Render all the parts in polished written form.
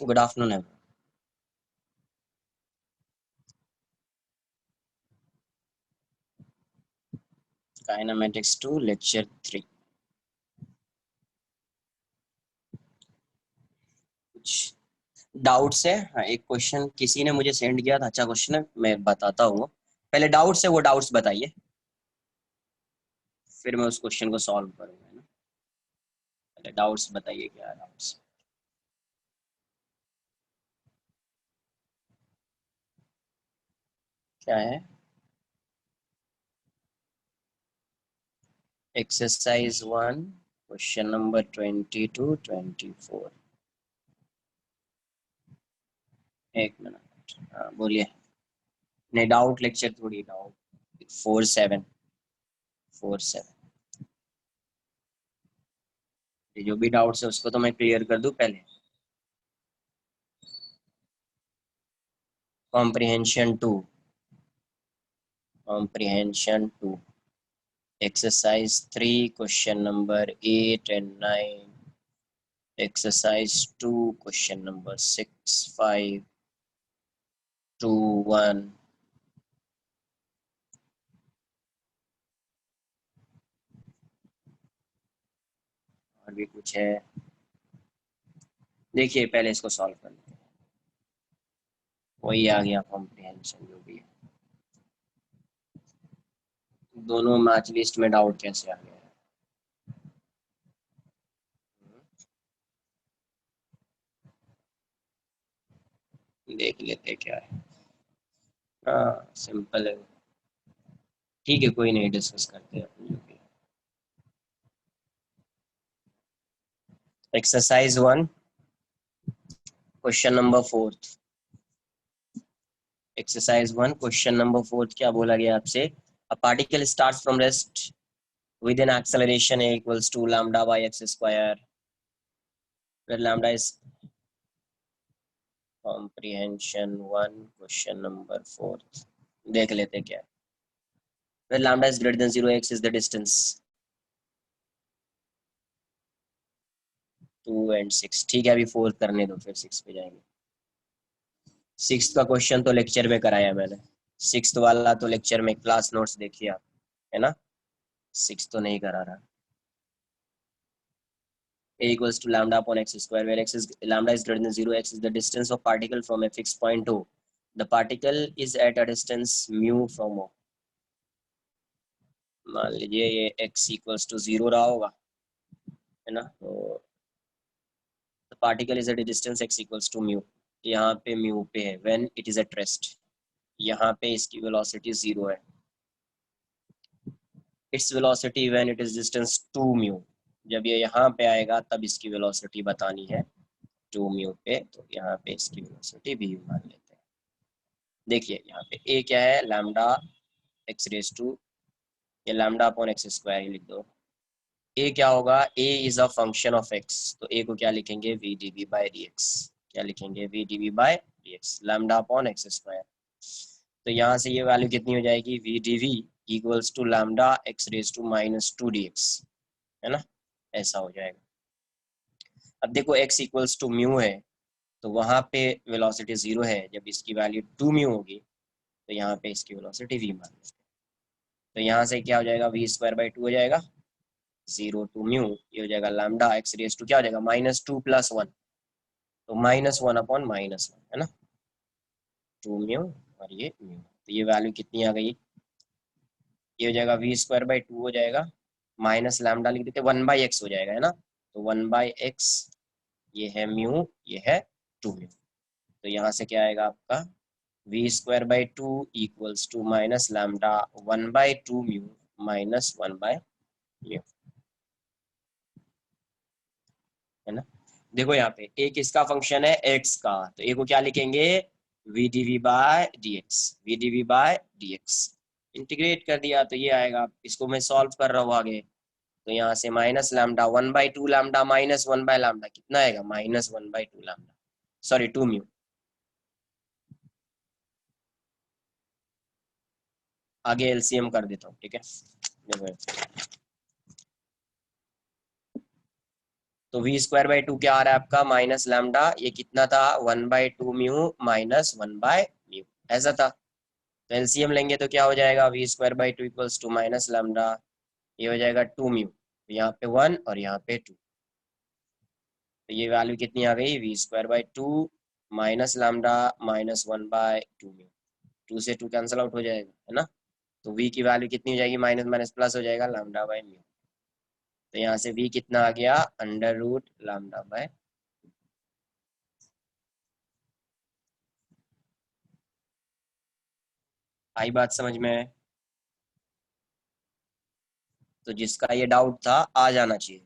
Good afternoon everyone. Kinematics 2 lecture 3। कुछ doubts है? हाँ, एक क्वेश्चन किसी ने मुझे सेंड किया था, अच्छा क्वेश्चन है, मैं बताता हूँ। पहले डाउट्स है, वो डाउट्स बताइए, फिर मैं उस क्वेश्चन को सॉल्व करूंगा, है ना। पहले डाउट्स बताइए, क्या है डाउट्स? क्या है? Exercise 1 question number 22-24। एक मिनट, हाँ बोलिए। नहीं, डाउट लेक्चर थोड़ी, डाउट 4747। जो भी डाउट्स है उसको तो मैं क्लियर कर दूं पहले। Comprehension 2, comprehension 2, exercise 3 question number 8 and 9, exercise 2 question number 6, 5, 2, 1। और भी कुछ है? देखिए पहले इसको सॉल्व कर लेते हैं। वही आ गया कॉम्प्रिहेंशन जो भी है। दोनों मैच लिस्ट में डाउट कैसे आ गया है? देख लेते हैं क्या है। हाँ सिंपल है। ठीक है, कोई नहीं, डिस्कस करते हैं अपन जो भी। Exercise 1 question number 4। Exercise 1 question number 4 क्या बोला गया आपसे? A particle starts from rest with an acceleration a equals to lambda by x square, where lambda is comprehension 1 question number 4। देख लेते क्या है। where lambda is greater than 0, x is the distance। 2 and 6, ठीक है, अभी 4 करने दो, फिर 6 पे जाएंगे। 6 का क्वेश्चन तो लेक्चर में कराया मैंने। 6 वाला तो लेक्चर में क्लास नोट्स देखिए आप, है ना। 6 तो नहीं करा रहा। a equals to lambda upon x square, where x is lambda is greater than 0, x is the distance of particle from a fixed point O। The particle is at a distance mu from O। मान लीजिए ये x equals to 0 रहा होगा, है ना। तो particle is at a distance x equals to mu. यहाँ पे म्यू पे है when it is at rest. यहाँ पे इसकी वेलोसिटी 0 है। Its velocity when it is distance 2 mu. जब ये यहाँ पे आएगा तब इसकी वेलोसिटी बतानी है 2 म्यू पे, तो यहाँ पे इसकी वेलोसिटी v मान लेते हैं। देखिए यहाँ पे a क्या है, लैम्डा x रेज टू, ये लैम्डा अपॉन एक्स स्क्वायर लिख दो। a क्या होगा, a is a function of x, तो a को क्या लिखेंगे, v dv बाई dx। क्या लिखेंगे, v dv by dx, lambda upon x square. तो यहाँ से ये वैल्यू कितनी हो जाएगी, v dv equals to lambda x raise to minus 2 dx, है ना। ऐसा हो जाएगा। अब देखो x इक्वल्स टू म्यू है, तो वहां पे वेलोसिटी 0 है, जब इसकी वैल्यू 2 म्यू होगी तो यहाँ पे इसकी वेलोसिटी v मान लेते हैं। तो यहाँ से क्या हो जाएगा, v स्क्वायर बाई 2 हो जाएगा, 0 टू म्यू, ये हो जाएगा लैम्डा एक्स रेज टू क्या हो जाएगा, -2 + 1, तो -1/-1, है ना। 2 म्यू और ये म्यू, तो ये वैल्यू कितनी आ गई, ये हो जाएगा v स्क्वायर बाई 2 हो जाएगा, माइनस लैम्डा लिख देते 1/x हो जाएगा, है ना। तो 1/x, ये है म्यू, ये है 2 म्यू। तो यहाँ से क्या आएगा आपका, v square by 2 equals to minus lambda 1/2 mu minus 1/म्यू, है ना। देखो यहाँ पे एक इसका फंक्शन है x का, तो a को क्या लिखेंगे, v dv by dx, v dv by dx। Integrate कर दिया तो ये आएगा, इसको मैं सॉल्व कर रहा हूँ आगे। तो यहाँ से माइनस लैम्डा 1/2 लैम्डा माइनस 1/लैम्डा कितना आएगा, -1/2 लैम्डा, सॉरी 2 म्यू। आगे एलसीएम कर देता हूँ, ठीक है। देखो तो वी स्क्वायर बाई टू क्या आ रहा है आपका, माइनस लैम्डा, ये कितना था, 1/2 म्यू माइनस 1/म्यू, ऐसा था। तो एलसीएम लेंगे तो क्या हो जाएगा, V square by two equals to minus lambda, ये हो जाएगा 2 म्यू, यहाँ पे 1 और यहाँ पे 2, तो ये वैल्यू कितनी आ गई, V square by two minus lambda minus 1/2 mu, 2 से 2 कैंसिल आउट हो जाएगा, है ना। तो v की वैल्यू कितनी हो जाएगी, माइनस माइनस प्लस हो जाएगा, लैम्डा बाई म्यू। तो यहाँ से v कितना आ गया, अंडर रूट लैम्डा बाय। आई बात समझ में। तो जिसका ये डाउट था आ जाना चाहिए।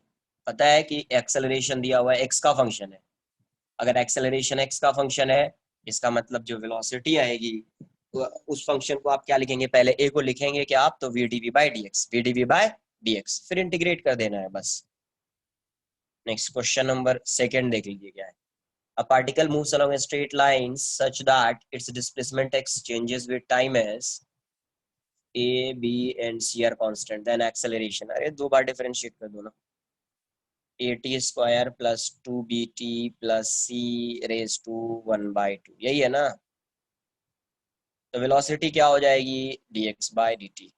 पता है कि एक्सेलरेशन दिया हुआ है, एक्स का फंक्शन है। अगर एक्सेलरेशन एक्स का फंक्शन है, इसका मतलब जो वेलोसिटी आएगी, तो उस फंक्शन को आप क्या लिखेंगे, पहले ए को लिखेंगे क्या आप, तो V D V by D X, V D V by D X, फिर इंटीग्रेट कर देना है बस। नेक्स्ट क्वेश्चन नंबर सेकंड देख लीजिए क्या है। A particle moves along a straight line such that its displacement x changes with time as a, b and c are constant. Then acceleration, अरे दो बार डिफरेंशिएट कर दो ना, at square plus 2bt plus c raise to 1/2, यही है ना। तो velocity क्या हो जाएगी, dx by dt,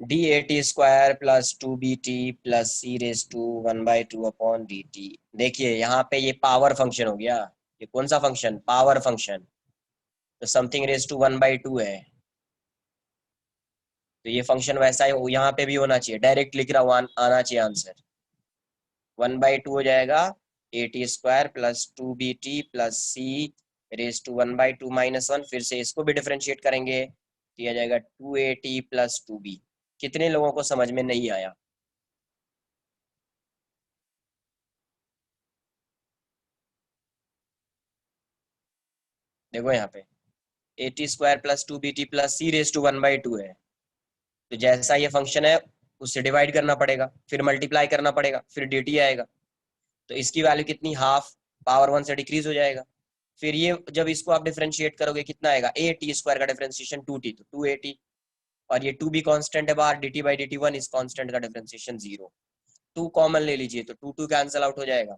dat square plus 2bt plus c raise to 1/2 upon dt। देखिए यहाँ पे ये पावर फंक्शन हो गया, ये कौन सा फंक्शन, पावर फंक्शन। तो समथिंग रेज टू 1/2 है, तो ये फंक्शन वैसा ही यहाँ पे भी होना चाहिए, डायरेक्ट लिख रहा हूँ, आना चाहिए आंसर। 1/2 हो जाएगा, A T square plus 2bt plus C raise to 1/2 minus 1, फिर से इसको भी डिफ्रेंशिएट करेंगे, किया जाएगा 2at प्लस 2b। कितने लोगों को समझ में नहीं आया, देखो यहाँ पे at square plus 2bt plus C raise to 1/2 है, तो जैसा ये फंक्शन है उससे डिवाइड करना पड़ेगा, फिर मल्टीप्लाई करना पड़ेगा, फिर dt आएगा, तो इसकी वैल्यू कितनी, हाफ, पावर 1 से डिक्रीज हो जाएगा। फिर ये जब इसको आप डिफरेंशिएट करोगे कितना आएगा, ए टी स्क्वायर का डिफरेंशिएशन 2t, तो 2at, और ये 2 भी कांस्टेंट है बाहर, dt बाई dt 1 इस कांस्टेंट का डिफरेंशिएशन 0, 2 कॉमन ले लीजिए तो 2 2 कैंसिल आउट हो जाएगा,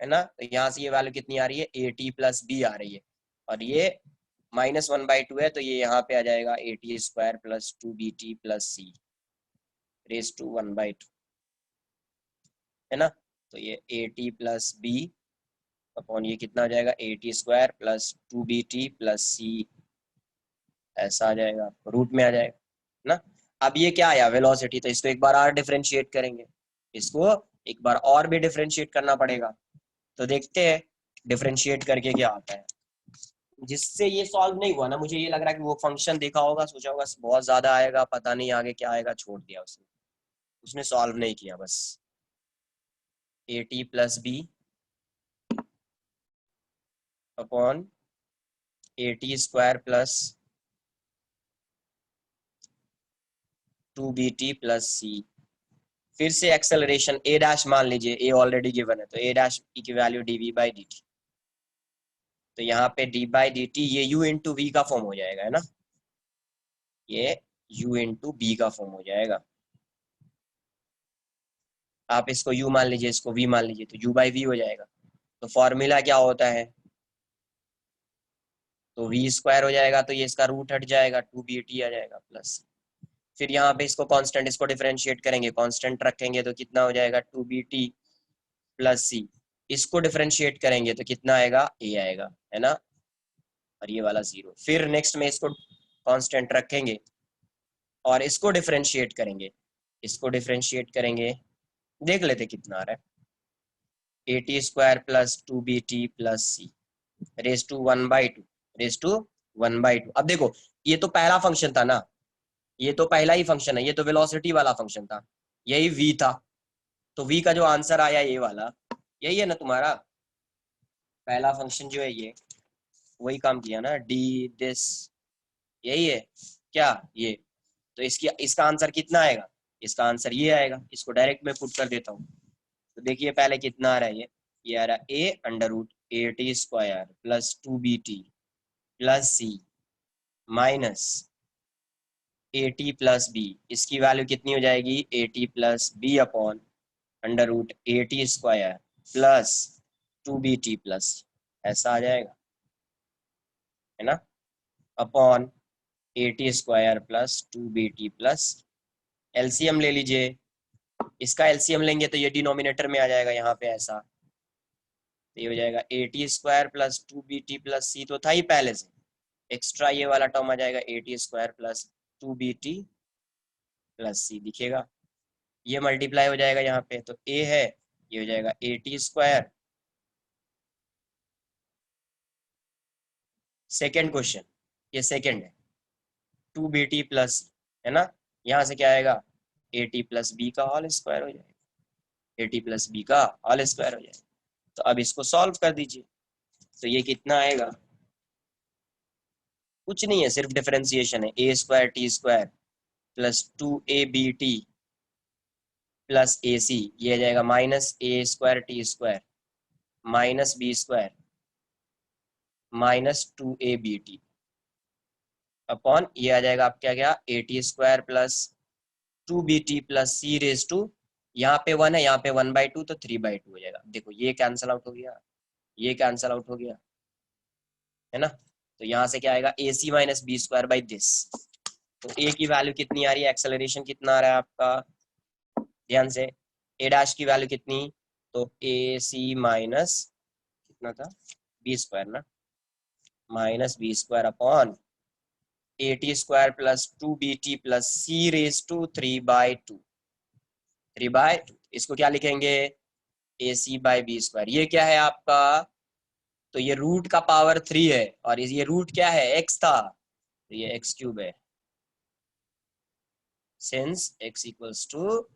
है ना। तो यहाँ से ये वैल्यू कितनी आ रही है, ए टी प्लस बी आ रही है, और ये -1/2 है, तो ये यहाँ पे आ जाएगा A T square plus 2bt plus C raise to 1/2, है ना। तो ये a t plus b upon ये कितना हो जाएगा, A T square plus 2bt plus c, ऐसा आ जाएगा, रूट में आ जाएगा ना। अब ये क्या आया, वेलोसिटी, तो इसको एक बार और डिफरेंशिएट करेंगे, इसको एक बार और भी डिफरेंशिएट करना पड़ेगा। तो देखते हैं डिफरेंशिएट करके क्या आता है। जिससे ये सॉल्व नहीं हुआ ना, मुझे ये लग रहा है कि वो फंक्शन देखा होगा, सोचा होगा बहुत ज्यादा आएगा, पता नहीं आगे क्या आएगा, छोड़ दिया उसने, उसने सॉल्व नहीं किया बस। A t plus b upon A T square plus 2bt plus c, फिर से एक्सेलरेशन ए डैश मान लीजिए, ए ऑलरेडी गिवन है, तो ए डैश की value D V by D T, तो यहाँ पे डी बाई डी टी ये यू इंटू वी का फॉर्म हो जाएगा, है ना, ये यू इंटू बी का फॉर्म हो जाएगा। आप इसको यू मान लीजिए, इसको वी मान लीजिए, तो यू बाई वी हो जाएगा। तो फॉर्मूला क्या होता है, तो वी स्क्वायर हो जाएगा, तो ये इसका रूट हट जाएगा, 2bt आ जाएगा प्लस, फिर यहाँ पे इसको कांस्टेंट, इसको डिफरेंशिएट करेंगे, कांस्टेंट रखेंगे तो कितना हो जाएगा, 2bt प्लस सी, इसको डिफरेंशिएट करेंगे तो कितना आएगा, ए आएगा, है ना, और ये वाला 0, फिर नेक्स्ट में इसको कांस्टेंट रखेंगे और इसको डिफरेंशिएट करेंगे, इसको डिफरेंशिएट करेंगे, देख लेते कितना आ रहा है, A T square plus 2bt plus C raise to 1/2, raise to 1/2। अब देखो ये तो पहला फंक्शन था ना, ये तो पहला ही फंक्शन है, ये तो वेलोसिटी वाला फंक्शन था, यही v था, तो v का जो आंसर आया ये वाला, यही है ना तुम्हारा पहला फंक्शन जो है, ये वही काम किया ना, डी दिस, यही है क्या ये। तो इसकी इसका आंसर कितना आएगा, इसका आंसर ये आएगा, इसको डायरेक्ट मैं पुट कर देता हूँ। तो देखिए पहले कितना आ रहा है, ये आ रहा है a under root a T square plus 2bt plus c minus a t plus b, इसकी वैल्यू कितनी हो जाएगी, a t plus b upon under root a T square plus 2bt plus, ऐसा आ जाएगा, है ना, upon A T square plus 2bt plus, LCM ले लीजिए, इसका एलसीएम लेंगे तो ये डिनोमिनेटर में आ जाएगा यहाँ पे ऐसा, तो ये हो जाएगा A T square plus 2bt plus c, तो था ही पहले से, एक्स्ट्रा ये वाला टर्म आ जाएगा A T square plus 2bt plus c दिखेगा, ये मल्टीप्लाई हो जाएगा यहाँ पे, तो ए है, ये हो जाएगा A T square, second question, ये सेकेंड है, 2bt प्लस, है ना, यहाँ से क्या आएगा, ए टी प्लस बी का होल स्क्वायर हो जाएगा, ए टी प्लस बी का होल स्क्वायर हो जाएगा। तो अब इसको सॉल्व कर दीजिए, तो ये कितना आएगा, कुछ नहीं है, सिर्फ डिफरेंशिएशन है, ए square t square plus 2ab plus a c, ये आ जाएगा minus a square t square minus B square minus 2ab upon, ये आ जाएगा आप क्या गया, a T square plus 2bt plus C raise to, यहाँ पे 1 है, यहाँ पे 1/2, तो 3/2 हो जाएगा, देखो ये कैंसल आउट हो गया, ये कैंसल आउट हो गया, है ना, तो यहाँ से क्या आएगा, a c minus B square by this, तो ए की वैल्यू कितनी आ रही है, एक्सेलरेशन कितना आ रहा है आपका, ध्यान से, ए डैश की वैल्यू कितनी, तो ए सी माइनस कितना था, बी स्क्वायर ना, minus B square upon A T square plus 2bt plus C raise to 3/2, 3/2, इसको क्या लिखेंगे, A C by B square, ये क्या है आपका, तो ये रूट का पावर 3 है, और ये रूट क्या है, x था, तो ये x क्यूब है, since x equals to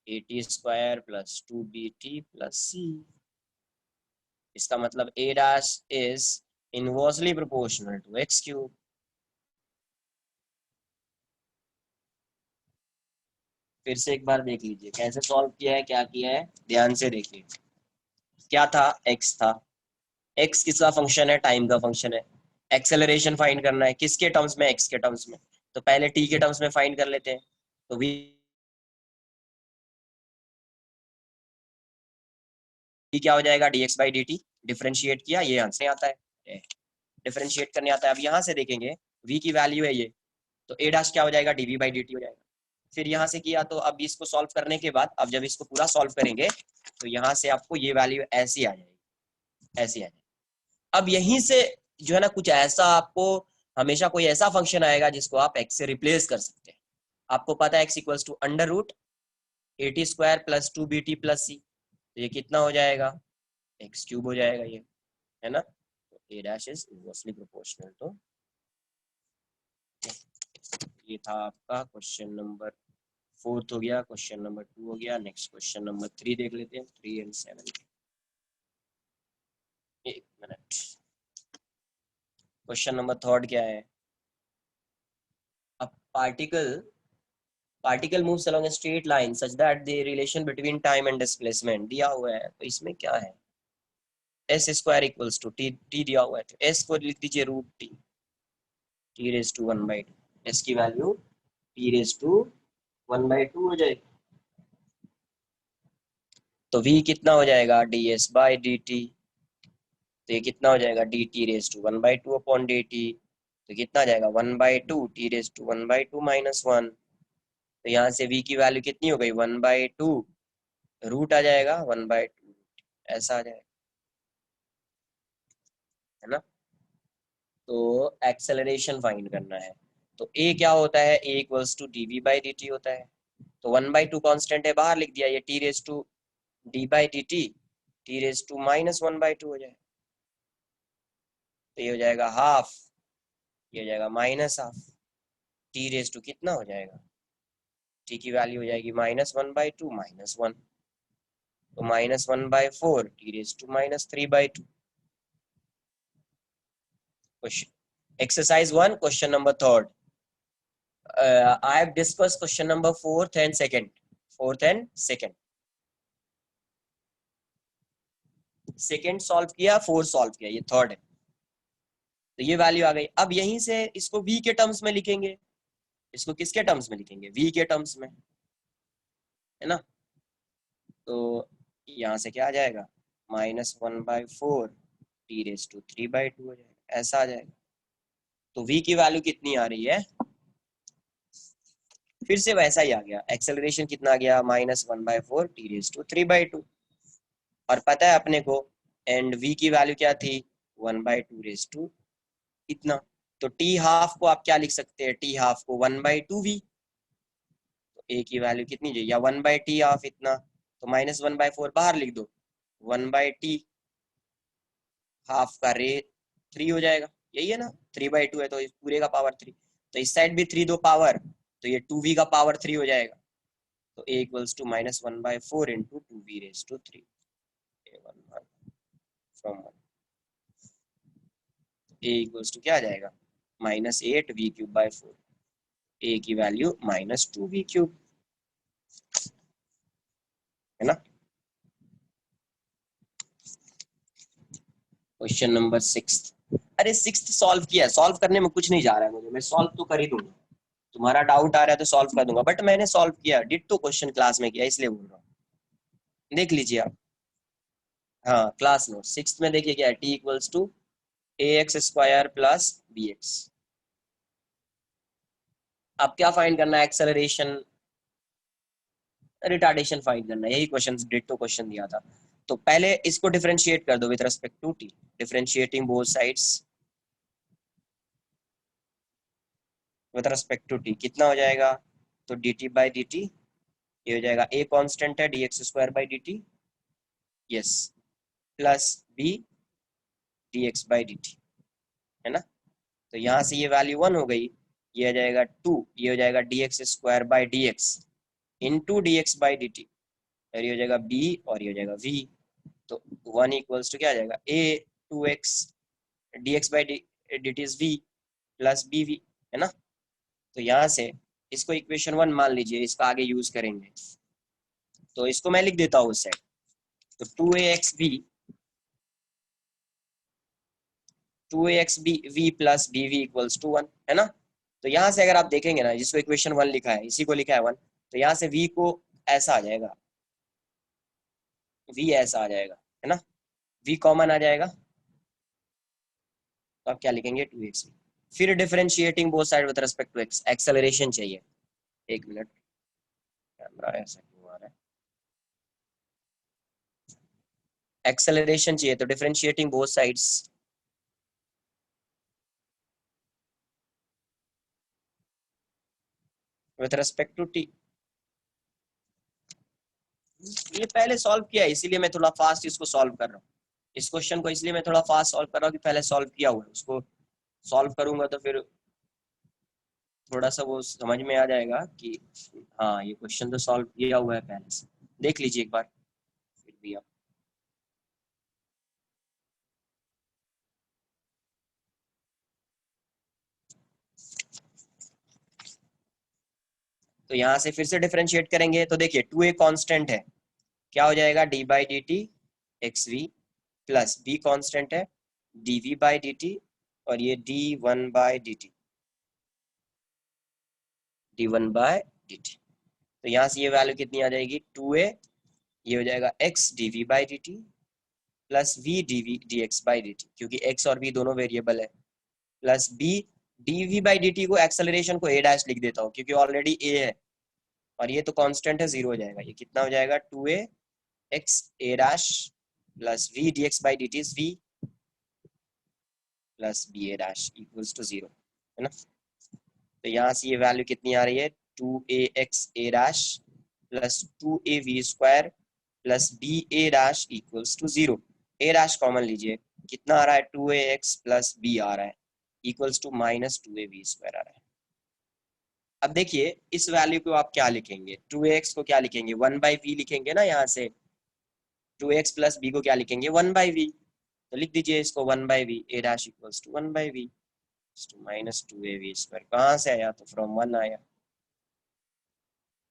a T square plus 2bt plus c, इसका मतलब a dash is inversely proportional to x cube. फिर से एक बार देख लीजिए कैसे सॉल्व किया है, क्या किया है, ध्यान से देखिए, क्या था, x था, x किसका फंक्शन है, टाइम का फंक्शन है, एक्सेलरेशन फाइंड करना है, किसके टर्म्स में, x के टर्म्स में, तो पहले t के टर्म्स में फाइंड कर लेते हैं, तो v क्या हो जाएगा, dx बाई dt, डिफरेंशिएट किया, ये आंसर आता है, डिफरेंशिएट करने आता है, अब यहाँ से देखेंगे v की वैल्यू है ये, तो a डैश क्या हो जाएगा, dv बाई dt हो जाएगा, फिर यहाँ से किया, तो अब इसको सॉल्व करने के बाद, अब जब इसको पूरा सॉल्व करेंगे, तो यहाँ से आपको ये वैल्यू ऐसी आ जाएगी, ऐसी आ जाएगी, अब यहीं से जो है ना, कुछ ऐसा आपको हमेशा कोई ऐसा फंक्शन आएगा जिसको आप x से रिप्लेस कर सकते हैं, आपको पता है x equals to under root a T square plus 2bt plus c, तो ये कितना हो जाएगा, x क्यूब हो जाएगा ये, है ना, तो a dash is inversely proportional to, ये था आपका क्वेश्चन नंबर 4 हो गया, क्वेश्चन नंबर 2 हो गया, नेक्स्ट क्वेश्चन नंबर 3 देख लेते हैं, 3 एंड 7, एक मिनट, क्वेश्चन नंबर 3 क्या है, a particle moves along a straight line such that the relation between time and displacement दिया हुआ है, तो इसमें क्या है, s square equals to T, दिया हुआ है, तो s को लिख दीजिए root T raise to 1/2, s की वैल्यू टी रेज टू 1/2 हो जाएगी, तो v कितना हो जाएगा, ds बाई dt, तो ये कितना हो जाएगा, dt raise to 1/2 upon dt, तो कितना आ जाएगा, 1/2 t रेज टू 1/2 माइनस 1, तो यहाँ से v की वैल्यू कितनी हो गई, 1/2 रूट आ जाएगा 1/2, ऐसा आ जाएगा, है ना, तो एक्सेलरेशन फाइंड करना है, तो a क्या होता है, a equals to dv by dt होता है, तो 1/2 कांस्टेंट है, बाहर लिख दिया, ये t raise to d by dt, t raise to minus 1/2 हो जाएगा, तो ये हो जाएगा हाफ, ये हो जाएगा minus half, t raise to कितना हो जाएगा, t की वैल्यू हो जाएगी -1/2 -1, तो -1/4 t raise to -3/2। Question exercise 1 question number 3, I have discussed question number 4th and 2nd, 4th and 2nd, second solve किया, 4 सॉल्व किया, ये 3rd है, तो ये वैल्यू आ गई, अब यहीं से इसको v के टर्म्स में लिखेंगे, इसको किसके टर्म्स में लिखेंगे, v के टर्म्स में, है ना, तो यहाँ से क्या आ जाएगा, -1/4 t⁻³ हो जाएगा, ऐसा आ जाएगा। तो v की वैल्यू कितनी आ रही है, फिर से वैसा ही आ गया, एक्सेलरेशन कितना आ गया, -1/4 t⁻³। और पता है अपने को एंड v की वैल्यू क्या थी, 1/2 इतना। तो t हाफ को आप क्या लिख सकते हैं, t हाफ को 1/2v। तो a की वैल्यू कितनी चाहिए, या 1/t हाफ इतना, तो -1/4 बाहर लिख दो, 1/t हाफ का रे 3 हो जाएगा, यही है ना, 3/2 है तो इस पूरे का पावर 3, तो इस साइड भी 3 दो पावर, तो ये 2v का पावर 3 हो जाएगा। तो a equals to -1/4 into 2v⁻³ from a equals to क्या आ जाएगा, -8v³/4, a की वैल्यू -2v³ है ना। Question number 6। अरे 6 सॉल्व किया है, सॉल्व करने में कुछ नहीं जा रहा है मुझे, मैं सॉल्व तो कर ही दूंगा, तुम्हारा डाउट आ रहा है तो सॉल्व कर दूंगा, बट मैंने सॉल्व किया, डिट्टो क्वेश्चन क्लास में किया, इसलिए बोल रहा हूँ, देख लीजिए आप। हाँ क्लास नोट 6 में देखिए क्या है, t equals to ax² plus bx। अब क्या फाइंड करना है, एक्सेलरेशन रिटार्डेशन फाइंड करना है, यही क्वेश्चन डिट्टो क्वेश्चन दिया था। तो पहले इसको डिफरेंशिएट कर दो with respect to t, differentiating both sides with respect to t कितना हो जाएगा, तो dt/dt ये हो जाएगा, a कांस्टेंट है dx²/dt, yes, plus b dx/dt है ना। तो यहाँ से ये वैल्यू 1 हो गई, ये आ जाएगा 2, ये हो जाएगा dx²/dx इंटू dx/dt, और ये हो जाएगा b और ये हो जाएगा v। तो 1 इक्वल्स टू क्या आ जाएगा, a 2x dx/dt is v plus bv है ना। तो यहाँ से इसको इक्वेशन 1 मान लीजिए, इसका आगे यूज करेंगे, तो इसको मैं लिख देता हूँ उस साइड, तो 2axv plus bv equals to 1 है ना। तो यहाँ से अगर आप देखेंगे ना, जिसको इक्वेशन 1 लिखा है, इसी को लिखा है 1, तो यहाँ से v को ऐसा आ जाएगा, v ऐसा आ जाएगा है ना, v कॉमन आ जाएगा, तो आप क्या लिखेंगे 2xv। फिर differentiating both side with respect to x, acceleration चाहिए, एक मिनट, कैमरा ऐसा क्यों आ रहा है, एक्सेलरेशन चाहिए, तो differentiating both sides with respect to t। ये पहले सॉल्व किया है, इसीलिए मैं थोड़ा फास्ट इसको सॉल्व कर रहा हूँ, इस क्वेश्चन को इसलिए मैं थोड़ा फास्ट सॉल्व कर रहा हूँ कि पहले सॉल्व किया हुआ है, उसको सॉल्व करूंगा तो फिर थोड़ा सा वो समझ में आ जाएगा कि हाँ ये क्वेश्चन तो सॉल्व किया हुआ है पहले से, देख लीजिए एक बार फिर भी आप। तो यहाँ से फिर से डिफरेंशिएट करेंगे, तो देखिए 2a कांस्टेंट है, क्या हो जाएगा, d/dt xv plus b constant है dv/dt, और ये d1/dt। तो यहाँ से ये वैल्यू कितनी आ जाएगी, 2a, ये हो जाएगा x dv/dt plus v dx/dt, क्योंकि x और v दोनों वेरिएबल है, प्लस b dv/dt को एक्सेलरेशन को a डैश लिख देता हूँ क्योंकि ऑलरेडी a है, और ये तो कांस्टेंट है, 0 हो जाएगा, ये कितना हो जाएगा, 2a x a dash plus v dx/dt is v plus b a dash equals to 0 है ना। तो यहाँ से ये वैल्यू कितनी आ रही है, 2ax a dash plus 2av² plus b a dash equals to 0। a dash common लीजिए, कितना आ रहा है, 2ax प्लस b आ रहा है इक्वल्स टू -2av² आ रहा है। अब देखिए इस वैल्यू को आप क्या लिखेंगे, 2ax को क्या लिखेंगे, 1/v लिखेंगे ना, यहाँ से 2x प्लस b को क्या लिखेंगे, 1/v, तो लिख दीजिए इसको 1/v, a dash equals to 1/v to -2av², कहाँ से आया, तो फ्रॉम 1 आया,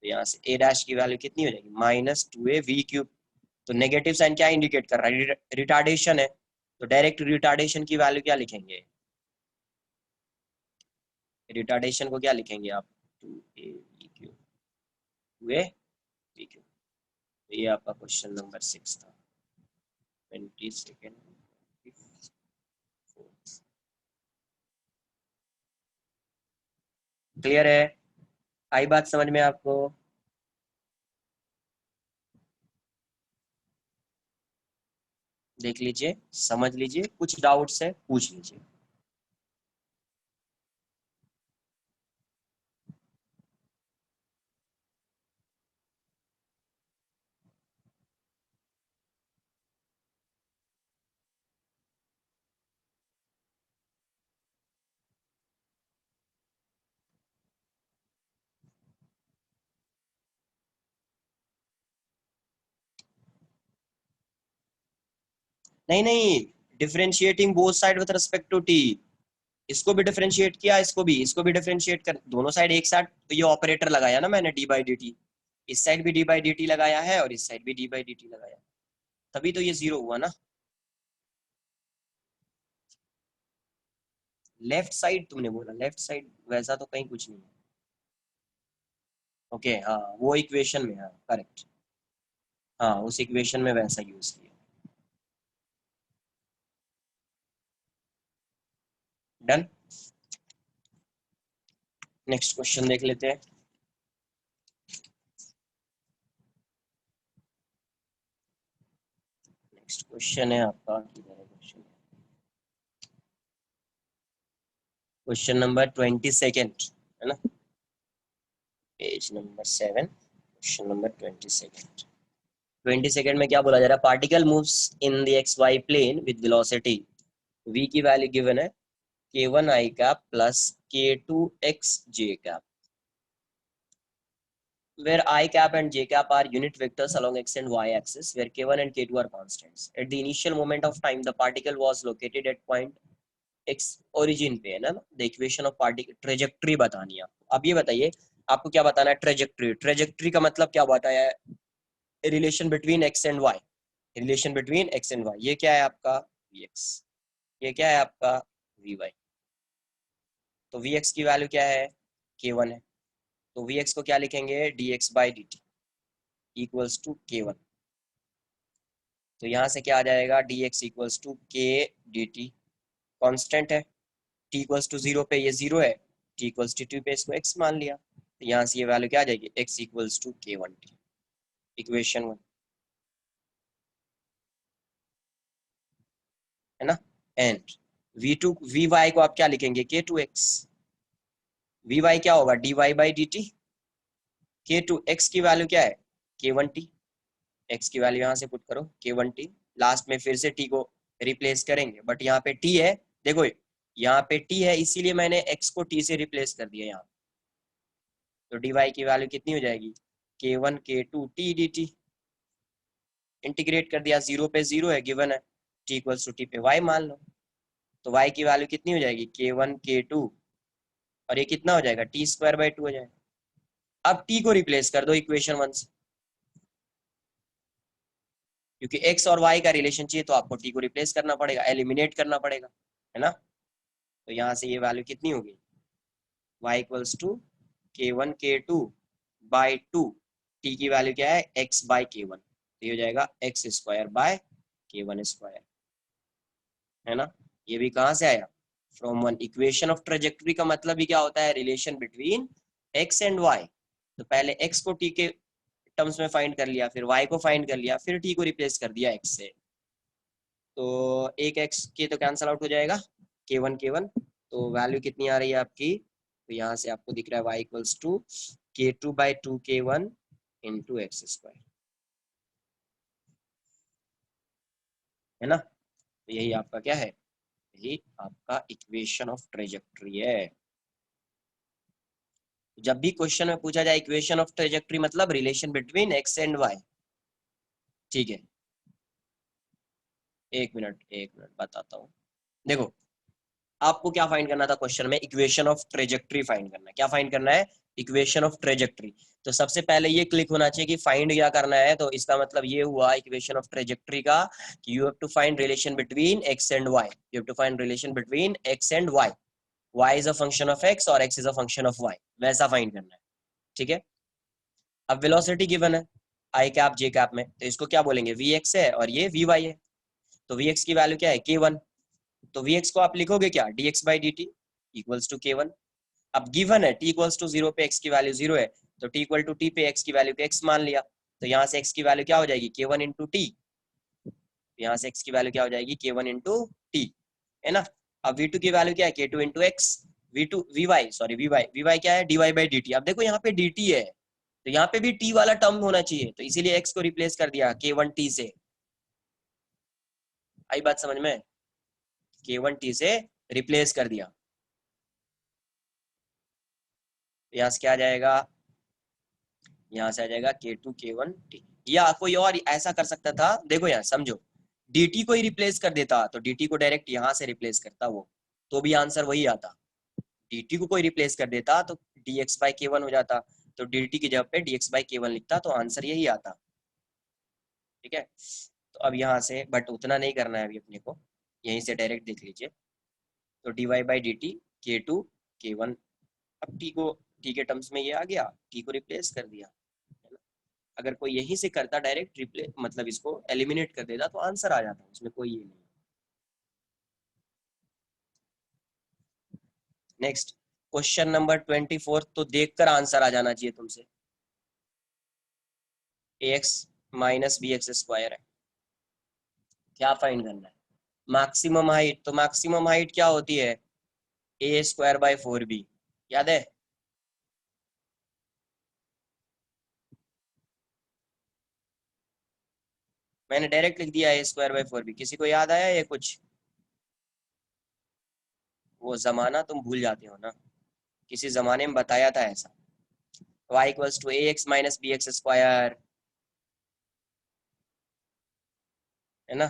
तो यहाँ से a डैश की वैल्यू कितनी हो जाएगी, -2av³। तो नेगेटिव साइन क्या इंडिकेट कर रहा है, रिटार्डेशन है, तो डायरेक्ट रिटार्डेशन की वैल्यू क्या लिखेंगे, रिटार्डेशन को क्या लिखेंगे आप, 2a v³ 2a v³, ये आपका क्वेश्चन नंबर 6 था। 22nd। क्लियर है? आई बात समझ में आपको? देख लीजिए, समझ लीजिए, कुछ डाउट्स है पूछ लीजिए। नहीं नहीं, differentiating both side with respect to T. इसको भी डिफरेंशिएट किया, इसको भी डिफरेंशिएट कर, दोनों साइड एक साथ। तो ये ऑपरेटर लगाया ना मैंने, डी बाई डी टी। इस साइड भी डी बाई डी टी लगाया है और इस साइड भी डी बाई डी टी लगाया, तभी तो ये जीरो हुआ ना। लेफ्ट साइड तुमने बोला, लेफ्ट साइड वैसा तो कहीं कुछ नहीं है। ओके हाँ, वो इक्वेशन में, हाँ करेक्ट। हाँ उस इक्वेशन में वैसा यूज किया। डन। नेक्स्ट क्वेश्चन देख लेते हैं। नेक्स्ट क्वेश्चन है आपका, क्वेश्चन नंबर 22nd है ना, page number 7, question number 22nd। 22nd में क्या बोला जा रहा है? Particle moves in the X Y plane with velocity v की वैल्यू गिवन है k1 i cap plus k2 x j cap, where I cap and j cap are unit vectors along x and y axis, where k1 and k2 are constants. At the initial moment of time, the particle was located at point x origin पे, है ना। The equation of particle trajectory बतानी है आपको। अब ये बताइए आपको क्या बताना है? ट्रेजेक्ट्री। ट्रेजेक्ट्री का मतलब क्या बताया है? Relation between x and y। Relation between x and y, ये क्या है आपका? vx। ये क्या है आपका? vy। तो vx की वैल्यू क्या है? k1 है। तो vx को क्या लिखेंगे? dx by dt equals to k1। तो यहाँ से क्या आ जाएगा? dx equals to k dt। Constant है, t इक्वल्स टू 0 पे ये 0 है, t इक्वल्स टू 2 पे इसको x मान लिया। तो यहाँ से ये वैल्यू क्या आ जाएगी? x equals to k1t, equation 1, है ना। एंड v2 vy को आप क्या लिखेंगे? k2x। vy क्या होगा? dy by dt। k2x की वैल्यू क्या है? k1t। x की वैल्यू यहाँ से पुट करो k1t, लास्ट में फिर से t को रिप्लेस करेंगे, बट यहाँ पे t है, देखो यहाँ पे t है इसीलिए मैंने x को t से रिप्लेस कर दिया यहाँ। तो dy की वैल्यू कितनी हो जाएगी? k1 k2 t dt। Integrate कर दिया, 0 पे 0 है गिवन है, t इक्वल्स टू t पे y मान लो। तो y की वैल्यू कितनी हो जाएगी? k1 k2, और ये कितना हो जाएगा? t स्क्वायर बाई 2 हो जाएगा। अब t को रिप्लेस कर दो इक्वेशन 1 से, क्योंकि x और y का रिलेशन चाहिए तो आपको t को रिप्लेस करना पड़ेगा, एलिमिनेट करना पड़ेगा, है ना। तो यहाँ से ये वैल्यू कितनी होगी? y equals to k1 k2 by 2, t की वैल्यू क्या है? x बाई k1, तो ये हो जाएगा x square by k1 square, है ना। ये भी कहाँ से आया? From one. Equation of trajectory का मतलब ही क्या होता है? Relation between x and y। तो पहले x को t के टर्म्स में फाइंड कर लिया, फिर y को फाइंड कर लिया, फिर t को रिप्लेस कर दिया x से। तो एक x के तो कैंसल आउट हो जाएगा, k1 तो वैल्यू कितनी आ रही है आपकी? तो यहाँ से आपको दिख रहा है y equals to k2 by 2k1 into X square, है ना। तो यही आपका क्या है? यही आपका इक्वेशन ऑफ ट्रेजेक्टरी है। जब भी क्वेश्चन में पूछा जाए इक्वेशन ऑफ ट्रेजेक्टरी मतलब relation between x and Y, ठीक है। एक मिनट बताता हूँ। देखो आपको क्या फाइंड करना था क्वेश्चन में? इक्वेशन ऑफ ट्रेजेक्टरी फाइंड करना है। क्या फाइंड करना है? Equation of trajectory. तो सबसे पहले ये क्लिक होना चाहिए कि फाइंड क्या करना है। तो इसका मतलब ये हुआ इक्वेशन ऑफ ट्रेजेक्टरी का कि you have to find relation between x and y. You have to find relation between x and y. Y is a function of x और x is a function of y, वैसा find करना है, ठीक है। अब velocity given है, आई cap जे cap में, तो इसको क्या बोलेंगे, वी एक्स है और ये वी वाई है। तो वी एक्स की वैल्यू क्या है, के वन। तो वी एक्स को आप लिखोगे क्या, D x by D T equals to K one. अब गिवन है टी इक्वल्स टू जीरो पे एक्स की वैल्यू जीरो है, तो टी इक्वल टू टी पे एक्स की वैल्यू को एक्स मान लिया, तो यहाँ से एक्स की वैल्यू क्या हो जाएगी, के वन इंटू टी। यहाँ से एक्स की वैल्यू क्या हो जाएगी, के वन इंटू टी, है ना। अब वी टू की वैल्यू क्या है, K two into X. V two V Y sorry V Y क्या है, D Y by D T. अब देखो यहाँ पे डी टी है, तो यहाँ पे भी टी वाला टर्म होना चाहिए, तो इसीलिए एक्स को रिप्लेस कर दिया के वन टी से। आई बात समझ में, के वन टी से रिप्लेस कर दिया। यहाँ से क्या आ जाएगा, यहाँ से आ जाएगा के टू के वन टी। या कोई और ऐसा कर सकता था, देखो यहाँ समझो, dt को ही रिप्लेस कर देता, तो dt को डायरेक्ट यहाँ से रिप्लेस करता वो, तो भी आंसर वही आता। dt को कोई रिप्लेस कर देता तो dx बाई के वन हो जाता, तो dt की जगह पे dx बाई के वन लिखता तो आंसर यही आता। ठीक है, तो अब यहाँ से बट उतना नहीं करना है अभी अपने को, यहीं से डायरेक्ट देख लीजिए। तो dy बाई डी टी के टू के वन, अब t को t के टर्म्स में ये आ गया, t को रिप्लेस कर दिया। अगर कोई यहीं से करता डायरेक्ट रिप्लेस, मतलब इसको एलिमिनेट कर देता, तो आंसर आ जाता, उसमें कोई ये नहीं। नेक्स्ट क्वेश्चन नंबर 24, तो देखकर आंसर आ जाना चाहिए तुमसे। ax minus B X square है, क्या फाइंड करना है, मैक्सिमम हाइट। तो मैक्सिमम हाइट क्या होती है, ए स्क्वायर बाय फोर बी, याद है। मैंने डायरेक्ट लिख दिया A square by four B, किसी को याद आया ये कुछ, वो जमाना तुम भूल जाते हो ना, किसी जमाने में बताया था ऐसा, y equals to A X minus B X square, है ना।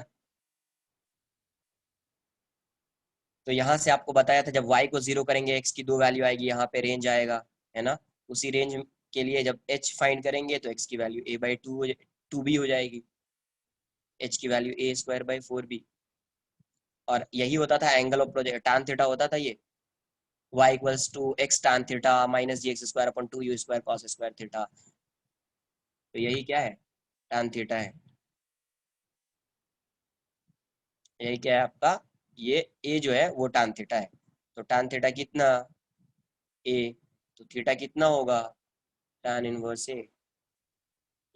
तो यहाँ से आपको बताया था, जब y को जीरो करेंगे x की दो वैल्यू आएगी, यहाँ पे रेंज आएगा, है ना। उसी रेंज के लिए जब h फाइंड करेंगे तो x की वैल्यू a बाई टू बी हो जाएगी, h की वैल्यू a square by four B. और यही होता था angle of project, tan theta होता था ये, y equals to x tan theta minus G X square upon two U square cos square theta. तो यही क्या है, tan थीटा है, यही क्या है आपका, ये a जो है वो tan थीटा है। तो tan थीटा कितना, a, तो थीटा कितना होगा, tan इनवर्स a।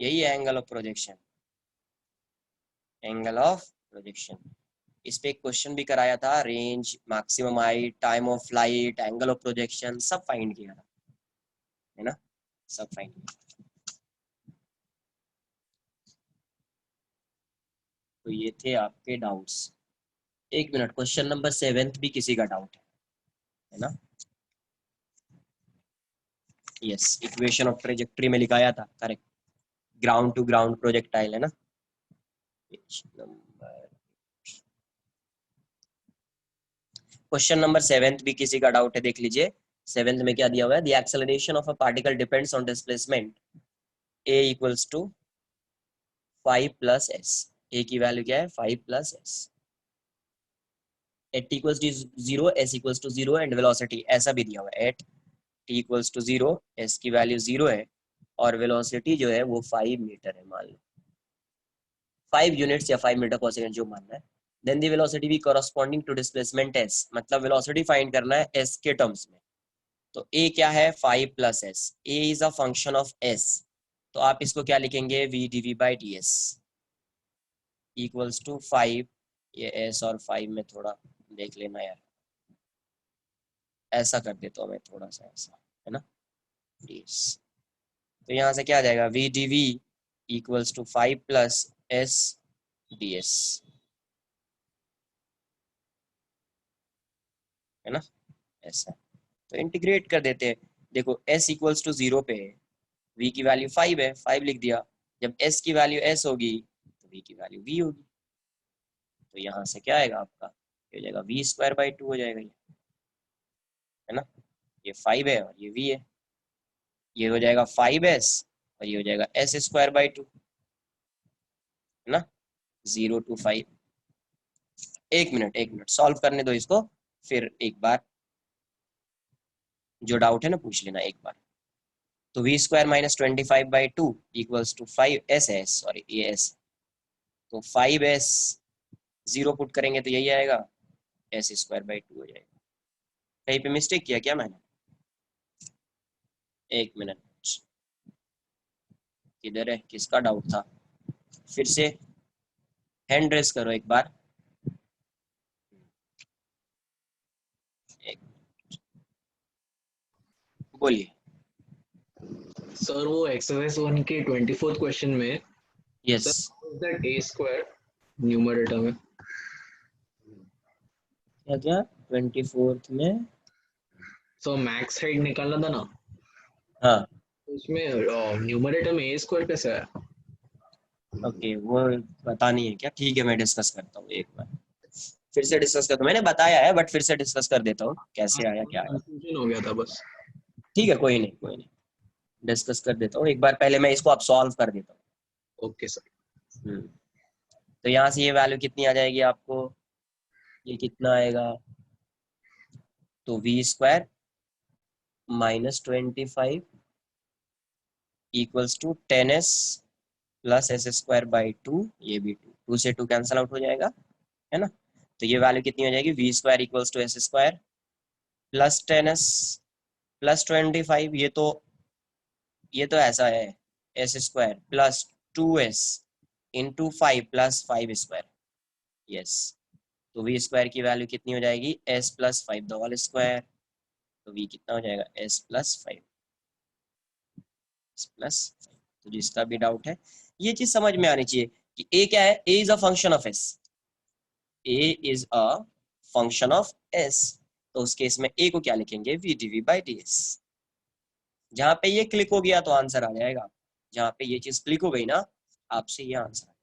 यही है angle of projection, angle of projection. इस पे एक क्वेश्चन भी कराया था, range, maximum height, time of flight, angle of projection सब फाइंड किया था, है ना, सब फाइंड किया। तो ये थे आपके डाउट्स। एक मिनट, क्वेश्चन नंबर 7 भी किसी का डाउट है ना। यस, इक्वेशन ऑफ ट्रेजेक्ट्री में लिखाया था, correct, ground to ground projectile, है ना। क्वेश्चन नंबर 7 भी किसी का डाउट है, देख लीजिए। 7 में क्या दिया हुआ है, the acceleration of a particle depends on displacement a equals to 5 plus S. A की वैल्यू क्या है, 5 plus s. At t equals to zero, s equals to zero and velocity ऐसा भी दिया हुआ है, at t equals to zero, s की value zero है और वेलोसिटी जो है वो 5 मीटर है, मान लो 5 यूनिट्स या 5 मीटर पर सेकंड जो मानना है। देन द वेलोसिटी भी कॉरस्पॉन्डिंग टू डिस्प्लेसमेंट एस, मतलब वेलोसिटी फाइंड करना है एस के टर्म्स में। तो ए क्या है, 5 plus S, A is a function of S, तो आप इसको क्या लिखेंगे, V D V by D S equals to 5, ये एस और 5 में थोड़ा देख लेना यार, ऐसा कर देता हूँ मैं थोड़ा सा ऐसा, है ना, ds। तो यहाँ से क्या आ जाएगा, V D V equals to 5 plus S D S, है ना, ऐसा। तो इंटीग्रेट कर देते हैं, देखो s इक्वल्स टू जीरो पे है, v की वैल्यू 5 है, 5 लिख दिया, जब s की वैल्यू s होगी तो v की वैल्यू v होगी, तो यहाँ से क्या आएगा आपका, ये हो जाएगा v स्क्वायर बाई टू हो जाएगा ये, है ना। ये 5 है और ये v है, ये हो जाएगा 5s और ये हो जाएगा s स्क्वायर बाई टू, है ना, 0 to 5। एक मिनट सॉल्व करने दो इसको, फिर एक बार जो डाउट है ना पूछ लेना एक बार। तो v square minus 25/2 equals to 5s है, सॉरी ए एस, तो 5s 0 पुट करेंगे तो यही आएगा, s²/2 हो जाएगा। कहीं पे मिस्टेक किया क्या मैंने? एक मिनट, किधर है, किसका डाउट था? फिर से हैंड रेस करो एक बार। एक, बोलिए। सर वो एक्सरसाइज 1 के 24th क्वेश्चन में yes, sir that A square numerator में क्या क्या 24th में? सो मैक्स हाइट निकालना था ना, हाँ, उसमें न्यूमरेटर में ए स्क्वायर कैसे आया? ओके, वो पता नहीं है क्या? ठीक है, मैं डिस्कस करता हूँ एक बार, फिर से डिस्कस करता हूँ। मैंने बताया है बट फिर से डिस्कस कर देता हूँ कैसे आया क्या आया। कंफ्यूजन हो गया था बस। ठीक है, कोई नहीं कोई नहीं, डिस्कस कर देता हूँ एक बार, पहले मैं इसको अब सॉल्व कर देता हूँ। Okay sir. तो यहाँ से ये वैल्यू कितनी आ जाएगी आपको, ये कितना आएगा, तो v² minus 25 equals to 10s plus s²/2, ये भी 2 से 2 कैंसल आउट हो जाएगा, है ना। तो ये वैल्यू कितनी हो जाएगी, v² equals to s² plus 10s plus 25, ये तो ऐसा है, s² plus 2s into 5 plus 5², yes. तो v² की वैल्यू कितनी हो जाएगी, s+5 तो v कितना हो जाएगा, s+5 तो जिसका भी डाउट है ये चीज समझ में आनी चाहिए कि a क्या है, a is a function of s, a is a function of s। तो उस केस में a को क्या लिखेंगे, v/dv/ds। जहां पे ये क्लिक हो गया तो आंसर आ जाएगा, जहां पे ये चीज क्लिक हो गई ना आपसे, ये आंसर आ जाएगा।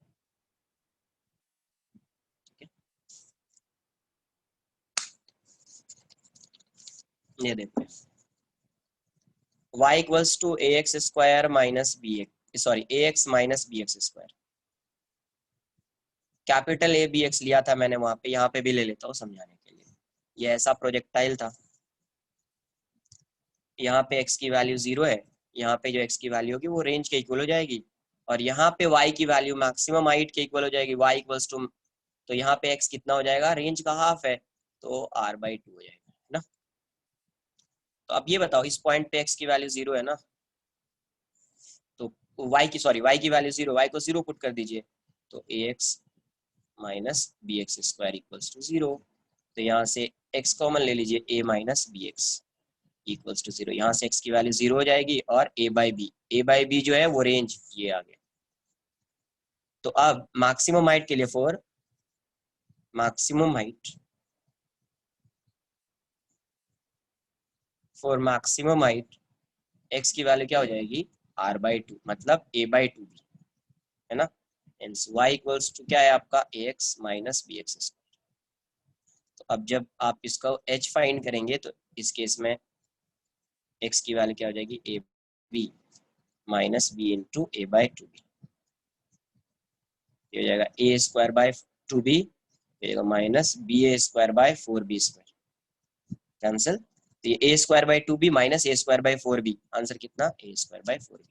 ये देखते हैं, y equals to ax² minus bx, sorry ax minus bx²। Capital A B X लिया था मैंने वहां पे, यहाँ पे भी ले लेता हूँ समझाने के लिए। ये ऐसा प्रोजेक्टाइल था, यहाँ पे x की वैल्यू 0 है, यहाँ पे जो x की वैल्यू होगी वो रेंज के इक्वल हो जाएगी, और यहाँ पे y की वैल्यू मैक्सिमम हाइट के इक्वल हो जाएगी, y इक्वल्स टू, तो यहाँ पे x कितना हो जाएगा, रेंज का हाफ है, तो r/2 हो जाएगा, है ना। तो अब ये बताओ, इस पॉइंट पे x की वैल्यू 0 है ना, तो y की वैल्यू 0, y को 0 पुट कर दीजिए, तो ax minus bx² equals to 0। तो यहाँ से x कॉमन ले लीजिए, a minus bx equals to 0, यहाँ से x की वैल्यू 0 हो जाएगी, और a/b जो है वो रेंज ये आ गया। तो अब मैक्सिमम हाइट के लिए, फॉर मैक्सिमम हाइट, x की वैल्यू क्या हो जाएगी, r/2, मतलब a/2b, है ना। हेंस y इक्वल्स टू क्या है आपका, ax माइनस bx²। तो अब जब आप इसका h फाइंड करेंगे तो इस केस में x की वैल्यू क्या हो जाएगी, ab minus b into a/2b, ये हो जाएगा a²/2b, हो जाएगा माइनस ba²/4b², कैंसिल। तो ये a²/2b माइनस a²/4b, आंसर कितना, a²/4b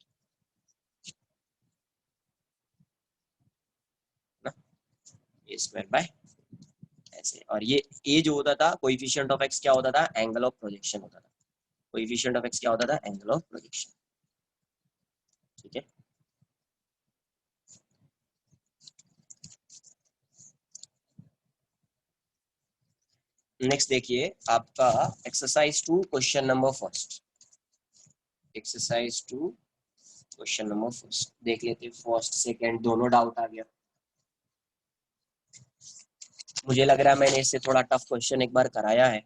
ना, a² ऐसे। और ये a जो होता था, कोएफिशिएंट ऑफ x क्या होता था, एंगल ऑफ प्रोजेक्शन होता था, कोएफिशिएंट ऑफ x क्या होता था, एंगल ऑफ प्रोजेक्शन, ठीक है। नेक्स्ट देखिए आपका exercise 2 question number first, exercise 2 question number first देख लेते हैं, फर्स्ट सेकंड दोनों डाउट आ गया। मुझे लग रहा है मैंने इससे थोड़ा टफ क्वेश्चन एक बार कराया है,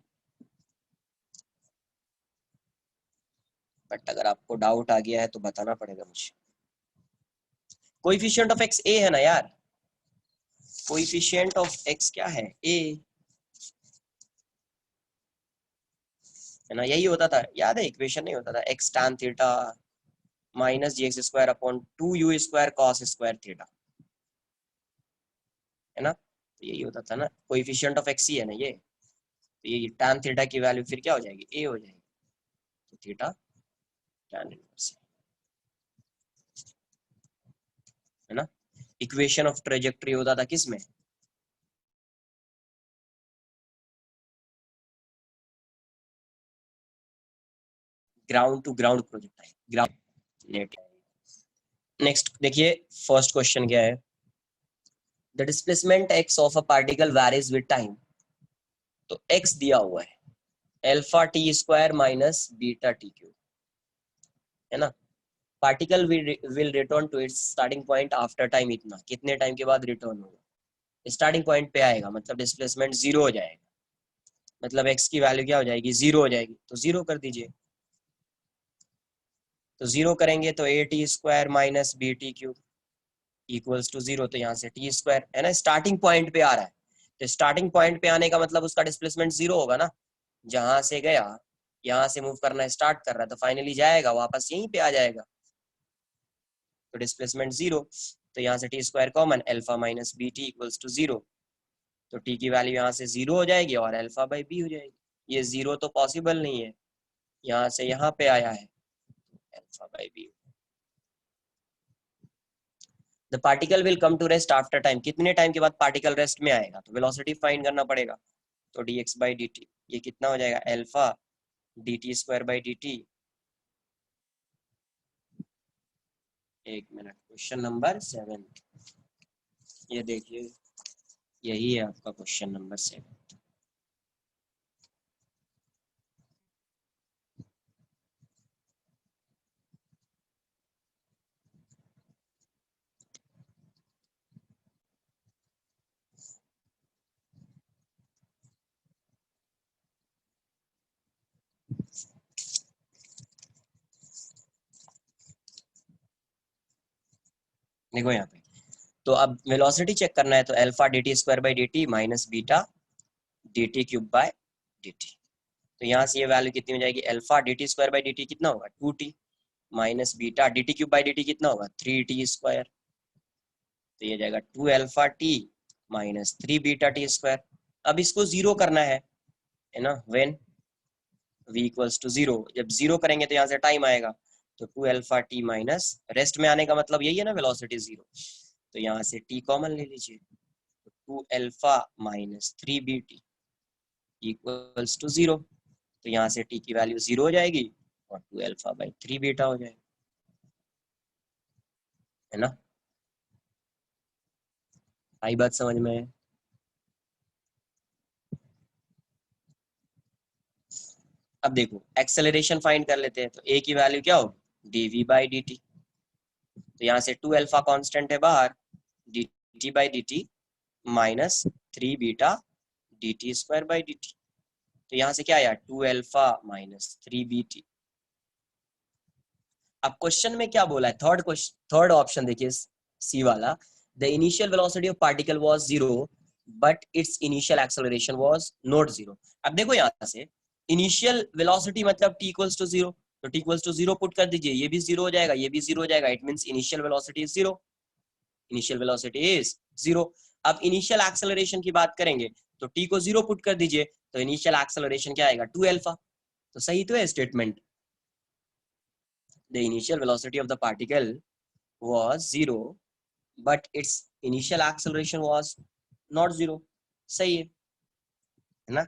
बट अगर आपको डाउट आ गया है तो बताना पड़ेगा मुझे। कोएफिशिएंट ऑफ x a है ना यार, कोएफिशिएंट ऑफ x क्या है, a, है ना, यही होता था, याद है, इक्वेशन नहीं होता था x tan theta minus gx² upon 2u² cos² theta, है ना। तो यही होता था ना, कोएफिशिएंट ऑफ x ही है ना ये, तो ये tan थीटा की वैल्यू फिर क्या हो जाएगी, a हो जाएगी, तो थीटा tan इनवर्स है। है ना। इक्वेशन ऑफ ट्रेजेक्टरी होता था किसमें, ground to ground projectile, ground net. Next देखिए फर्स्ट क्वेश्चन क्या है, the displacement x of a particle varies with time. तो x दिया हुआ है alpha t square minus beta t cube, है ना। Particle will return to its starting point after time, इतना कितने टाइम के बाद रिटर्न होगा, स्टार्टिंग पॉइंट पे आएगा मतलब डिस्प्लेसमेंट जीरो हो जाएगा, मतलब x की वैल्यू क्या हो जाएगी, जीरो हो जाएगी, तो जीरो कर दीजिए। तो जीरो करेंगे तो a T square minus b t cube equals to zero, तो यहाँ से टी स्क्वायर, है ना, स्टार्टिंग पॉइंट पे आ रहा है, तो स्टार्टिंग पॉइंट पे आने का मतलब उसका डिस्प्लेसमेंट जीरो होगा ना, जहां से गया यहाँ से मूव करना स्टार्ट कर रहा है, तो फाइनली जाएगा वापस यहीं पे आ जाएगा, तो डिस्प्लेसमेंट जीरो। तो यहाँ से t square common, alpha minus b t equals to zero, तो टी की वैल्यू यहाँ से जीरो हो जाएगी और अल्फा बाई बी हो जाएगी। ये जीरो तो पॉसिबल नहीं है, यहाँ से यहाँ पे आया है, alpha by b. The particle will come to rest after time, कितने टाइम के बाद पार्टिकल रेस्ट में आएगा, तो वेलोसिटी फाइंड करना पड़ेगा। तो D x by D T, ये कितना हो जाएगा, alpha D T square by D T. एक मिनट, क्वेश्चन नंबर 7, ये देखिए यही है आपका क्वेश्चन नंबर 7। देखो यहाँ पे, तो अब वेलोसिटी चेक करना है, तो alpha D T square by D T minus beta D T cube by D T. तो यहाँ से ये वैल्यू कितनी हो जाएगी, alpha D T square by D T कितना होगा, 2t minus beta D T cube by D T कितना होगा, 3t स्क्वायर। तो ये जाएगा 2 alpha T minus 3 beta T square. अब इसको जीरो करना है ना, when v equals to zero, जब जीरो करेंगे तो यहाँ से टाइम आएगा, तो 2 अल्फा टी माइनस, रेस्ट में आने का मतलब यही है ना वेलोसिटी जीरो, तो यहाँ से t कॉमन ले लीजिए, तो 2 alpha minus 3 b t equals to zero, तो यहाँ से t की वैल्यू जीरो हो जाएगी और 2 अल्फा बाई 3 बीटा हो जाएगा, है ना। आई बात समझ में। अब देखो एक्सेलरेशन फाइंड कर लेते हैं, तो a की वैल्यू क्या होगी, dv बाई dt, तो यहाँ से 2 अल्फा कांस्टेंट है बाहर, dt by dt minus 3 beta dt square by dt, तो यहाँ से क्या आया, 2 अल्फा माइनस 3 बीटी। अब क्वेश्चन में क्या बोला है, थर्ड क्वेश्चन, थर्ड ऑप्शन देखिए सी वाला, the initial velocity of particle was zero but its initial acceleration was not zero. अब देखो यहाँ से इनिशियल वेलोसिटी मतलब t इक्वल्स टू जीरो, तो t equals to zero put कर दीजिए, ये भी जीरो हो जाएगा, ये भी जीरो हो जाएगा, it means initial velocity is zero, initial velocity is zero. अब इनिशियल एक्सेलरेशन की बात करेंगे, तो t को जीरो पुट कर दीजिए, तो इनिशियल एक्सेलरेशन क्या आएगा, 2 अल्फा। तो सही तो है statement, the initial velocity of the particle was zero but its initial acceleration was not zero, सही है ना।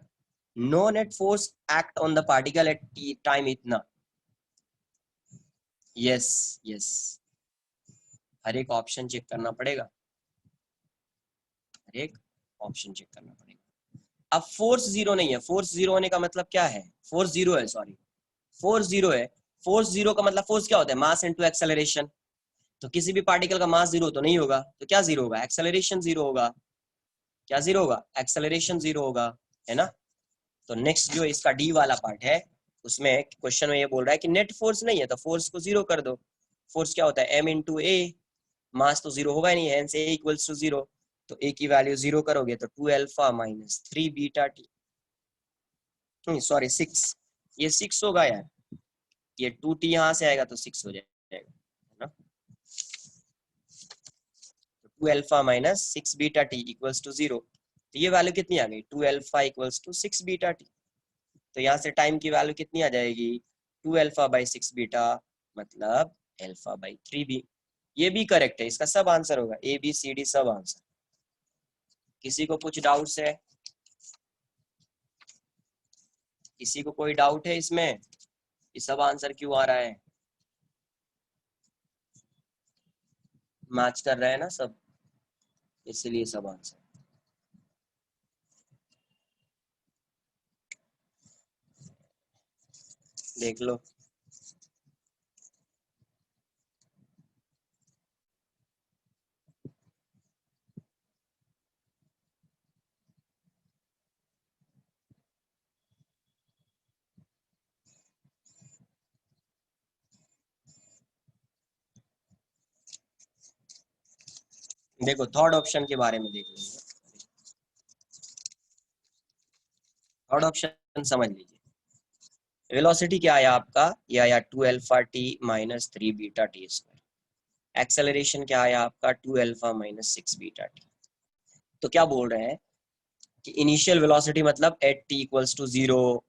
no net force act on the particle at t time इतना, yes yes, हर एक ऑप्शन चेक करना पड़ेगा, हर एक ऑप्शन चेक करना पड़ेगा। अब फोर्स जीरो नहीं है, फोर्स जीरो होने का मतलब क्या है, फोर्स जीरो है, सॉरी फोर्स जीरो है, फोर्स जीरो का मतलब फोर्स क्या होता है, मास इनटू एक्सेलरेशन, तो किसी भी पार्टिकल का मास जीरो तो नहीं होगा, तो क्या जीरो होगा, एक्सेलरेशन जीरो होगा, क्या जीरो होगा, एक्सेलरेशन जीरो होगा, है ना। तो नेक्स्ट जो इसका डी वाला पार्ट है, उसमें क्वेश्चन में ये बोल रहा है कि नेट फोर्स नहीं है, तो फोर्स को जीरो कर दो। फोर्स क्या होता है, m इंटू ए, मास तो जीरो होगा ही नहीं, hence a equals to zero, तो a की वैल्यू जीरो करोगे तो 2 alpha minus 3 beta t, sorry 6, ये 6 होगा यार, ये 2t यहाँ से आएगा तो 6 हो जाएगा, है ना। 2 alpha minus 6 beta t equals to zero, तो ये वैल्यू कितनी आ गई, 2 alpha equals to 6 beta t, तो यहाँ से टाइम की वैल्यू कितनी आ जाएगी, 2 अल्फा बाई 6 बीटा मतलब अल्फा बाई 3 बी, ये भी करेक्ट है, इसका सब आंसर होगा, ए बी सी डी सब आंसर। किसी को कुछ डाउट्स है? किसी को कोई डाउट है इसमें? ये सब आंसर क्यों आ रहा है? मैच कर रहे हैं ना सब, इसलिए सब आंसर। देख लो। देखो थर्ड ऑप्शन के बारे में देख लीजिए, थर्ड ऑप्शन समझ लीजिए। वेलोसिटी क्या आया आपका? ये आया 2 alpha T minus 3 beta T square. Acceleration क्या आया आपका? 2 अल्फा माइनस 6 बीटा टी। तो क्या बोल रहे हैं कि इनिशियल वेलोसिटी मतलब at t equals to 0,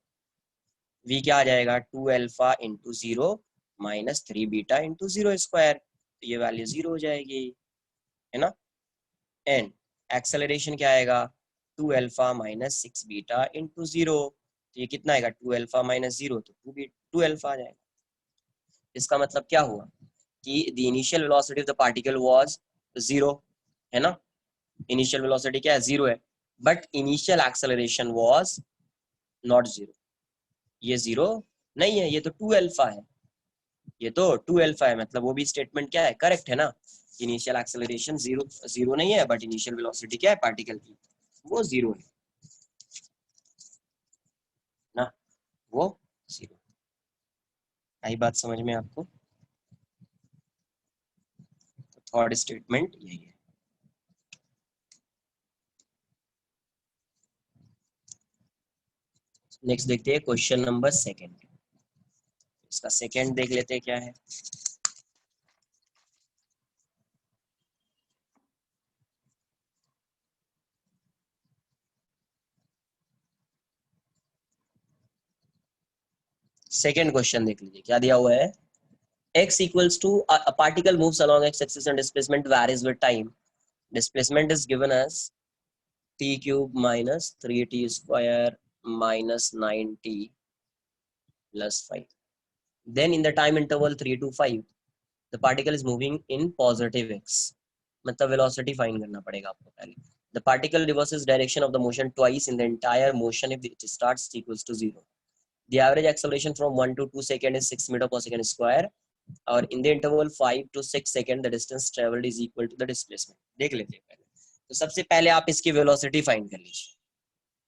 v क्या आ जाएगा? 2 alpha into 0 minus 3 beta into 0 square, तो ये वैल्यू 0 हो जाएगी, है ना। एंड एक्सेलरेशन क्या आएगा? 2 अल्फा माइनस 6 बीटा इंटू 0, तो ये कितना आएगा? 2 अल्फा माइनस 0, तो 2 अल्फा आ जाएगा। इसका मतलब क्या हुआ कि the initial velocity of the particle was 0, है ना। इनिशियल वेलोसिटी क्या है? 0 है, but initial acceleration was not 0। ये 0 नहीं है, ये तो 2 अल्फा है, ये तो 2 अल्फा है, मतलब वो भी स्टेटमेंट क्या है? करेक्ट है ना। इनिशियल एक्सेलरेशन 0 नहीं है, बट इनिशियल वेलोसिटी क्या है पार्टिकल की? वो 0 है ना, वो 0। आई बात समझ में आपको? थर्ड स्टेटमेंट यही है। नेक्स्ट देखते हैं क्वेश्चन नंबर सेकंड। इसका सेकंड देख लेते हैं क्या है। सेकंड क्वेश्चन देख लीजिए क्या दिया हुआ है। x equals to a particle moves along x axis and displacement varies with time. Displacement is given as t cube minus 3t square minus 9t plus 5. Then in the time interval 3 to 5, the particle is moving in positive x. मतलब velocity find करना पड़ेगा आपको पहले। The particle reverses direction of the motion twice in the entire motion if it starts equals to 0. The average acceleration from 1 to 2 second is 6 meter per second square. और in the interval 5 to 6 second the distance traveled is equal to the displacement. देख लेते हैं पहले। तो सबसे पहले आप इसकी वेलोसिटी फाइंड कर लीजिए,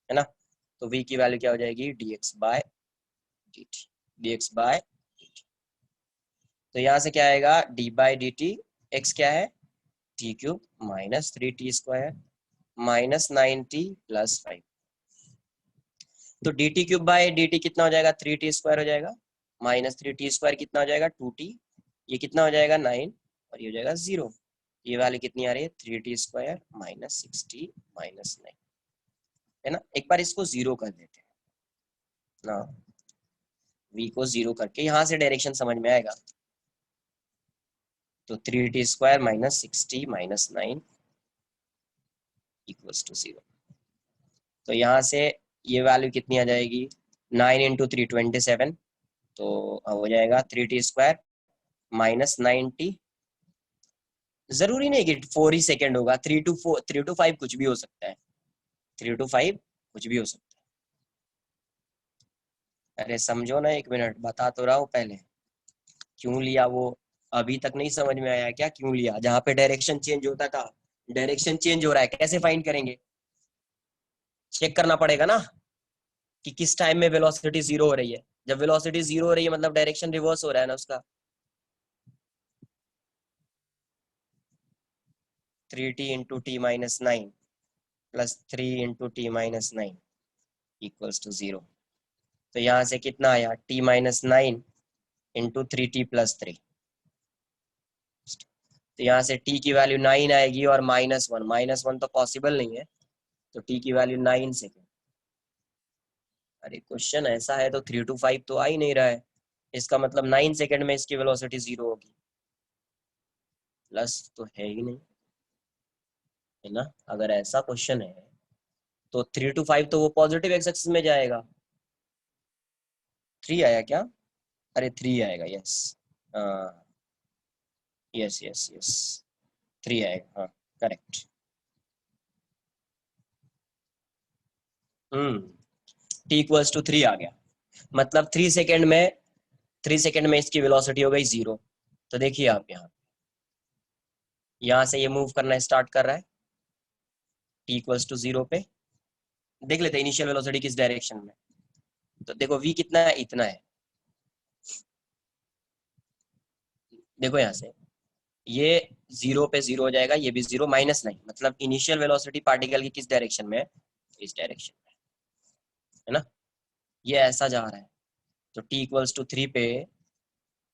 है ना। तो v की वैल्यू क्या हो जाएगी? dx by dt, dx by dt। तो यहाँ से क्या आएगा? d by dt, x क्या है? t cube minus 3t square minus 9t plus 5। तो dt क्यूब बाय dt कितना हो जाएगा? 3t स्क्वायर हो जाएगा, माइनस 3t स्क्वायर कितना हो जाएगा? 2t, ये कितना हो जाएगा? 9, और ये हो जाएगा 0। ये वाली कितनी आ रही है? 3t square minus 6t minus 9, है ना। एक बार इसको 0 कर देते हैं ना, v को 0 करके यहाँ से डायरेक्शन समझ में आएगा। तो 3t square minus 6t minus 9 equals to 0। तो यहाँ से ये वैल्यू कितनी आ जाएगी? 9 इंटू 3 27, तो हो जाएगा 3t स्क्वायर माइनस 9t। जरूरी नहीं कि 4 ही सेकेंड होगा, 3 to 5 कुछ भी हो सकता है, 3 to 5 कुछ भी हो सकता है। अरे समझो ना, एक मिनट बता तो रहा हूँ पहले। क्यों लिया वो अभी तक नहीं समझ में आया क्या? क्यों लिया? जहाँ पे डायरेक्शन चेंज होता था, डायरेक्शन चेंज हो रहा है, कैसे फाइंड करेंगे? चेक करना पड़ेगा ना कि किस टाइम में वेलोसिटी 0 हो रही है। जब वेलोसिटी 0 हो रही है मतलब डायरेक्शन रिवर्स हो रहा है ना उसका। 3t into t minus 9 plus 3 into t minus 9 equals to 0। तो यहाँ से कितना आया? t minus 9 into 3t plus 3। तो यहाँ से t की वैल्यू 9 आएगी और -1 तो पॉसिबल नहीं है, तो t की वैल्यू 9 सेकेंड। अरे क्वेश्चन ऐसा है तो 3 to 5 तो आ ही नहीं रहा है, इसका मतलब 9 सेकेंड में इसकी वेलोसिटी 0 होगी। प्लस तो है ही नहीं, है ना। अगर ऐसा क्वेश्चन है तो 3 to 5 तो वो पॉजिटिव एक्स एक्सिस में जाएगा। 3 आया क्या? अरे 3 आएगा, यस। हाँ, यस यस यस, 3 आएगा, हाँ करेक्ट। टी इक्वल्स टू 3 आ गया, मतलब 3 सेकेंड में इसकी वेलोसिटी हो गई 0। तो देखिए आप यहाँ से ये मूव करना स्टार्ट कर रहा है टी इक्वल्स टू 0 पे। देख लेते हैं इनिशियल वेलोसिटी किस डायरेक्शन में। तो देखो v कितना है, इतना है। देखो यहाँ से ये 0 पे 0 हो जाएगा, ये भी 0, -9, मतलब इनिशियल वेलोसिटी पार्टिकल की किस डायरेक्शन में है, इस डायरेक्शन में, है ना। ये ऐसा जा रहा है, तो t इक्वल्स टू 3 पे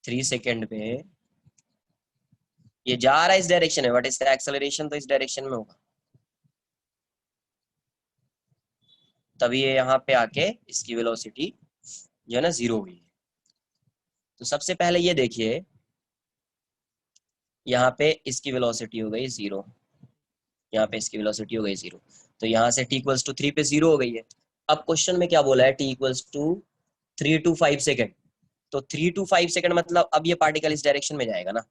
3 सेकेंड पे ये जा रहा है इस डायरेक्शन में, बट इसका एक्सेलरेशन तो इस डायरेक्शन में होगा। तभी ये यहाँ पे आके इसकी वेलोसिटी जो है ना 0 हुई है। तो सबसे पहले ये देखिए, यहाँ पे इसकी वेलोसिटी हो गई 0, यहाँ पे इसकी वेलोसिटी हो गई 0। तो यहाँ से t इक्वल्स टू 3 पे 0 हो गई है। अब क्वेश्चन में क्या बोला है, t equals to 3 to 5 second. तो 3 to 5 सेकेंड मतलब अब ये पार्टिकल इस डायरेक्शन में जाएगा ना,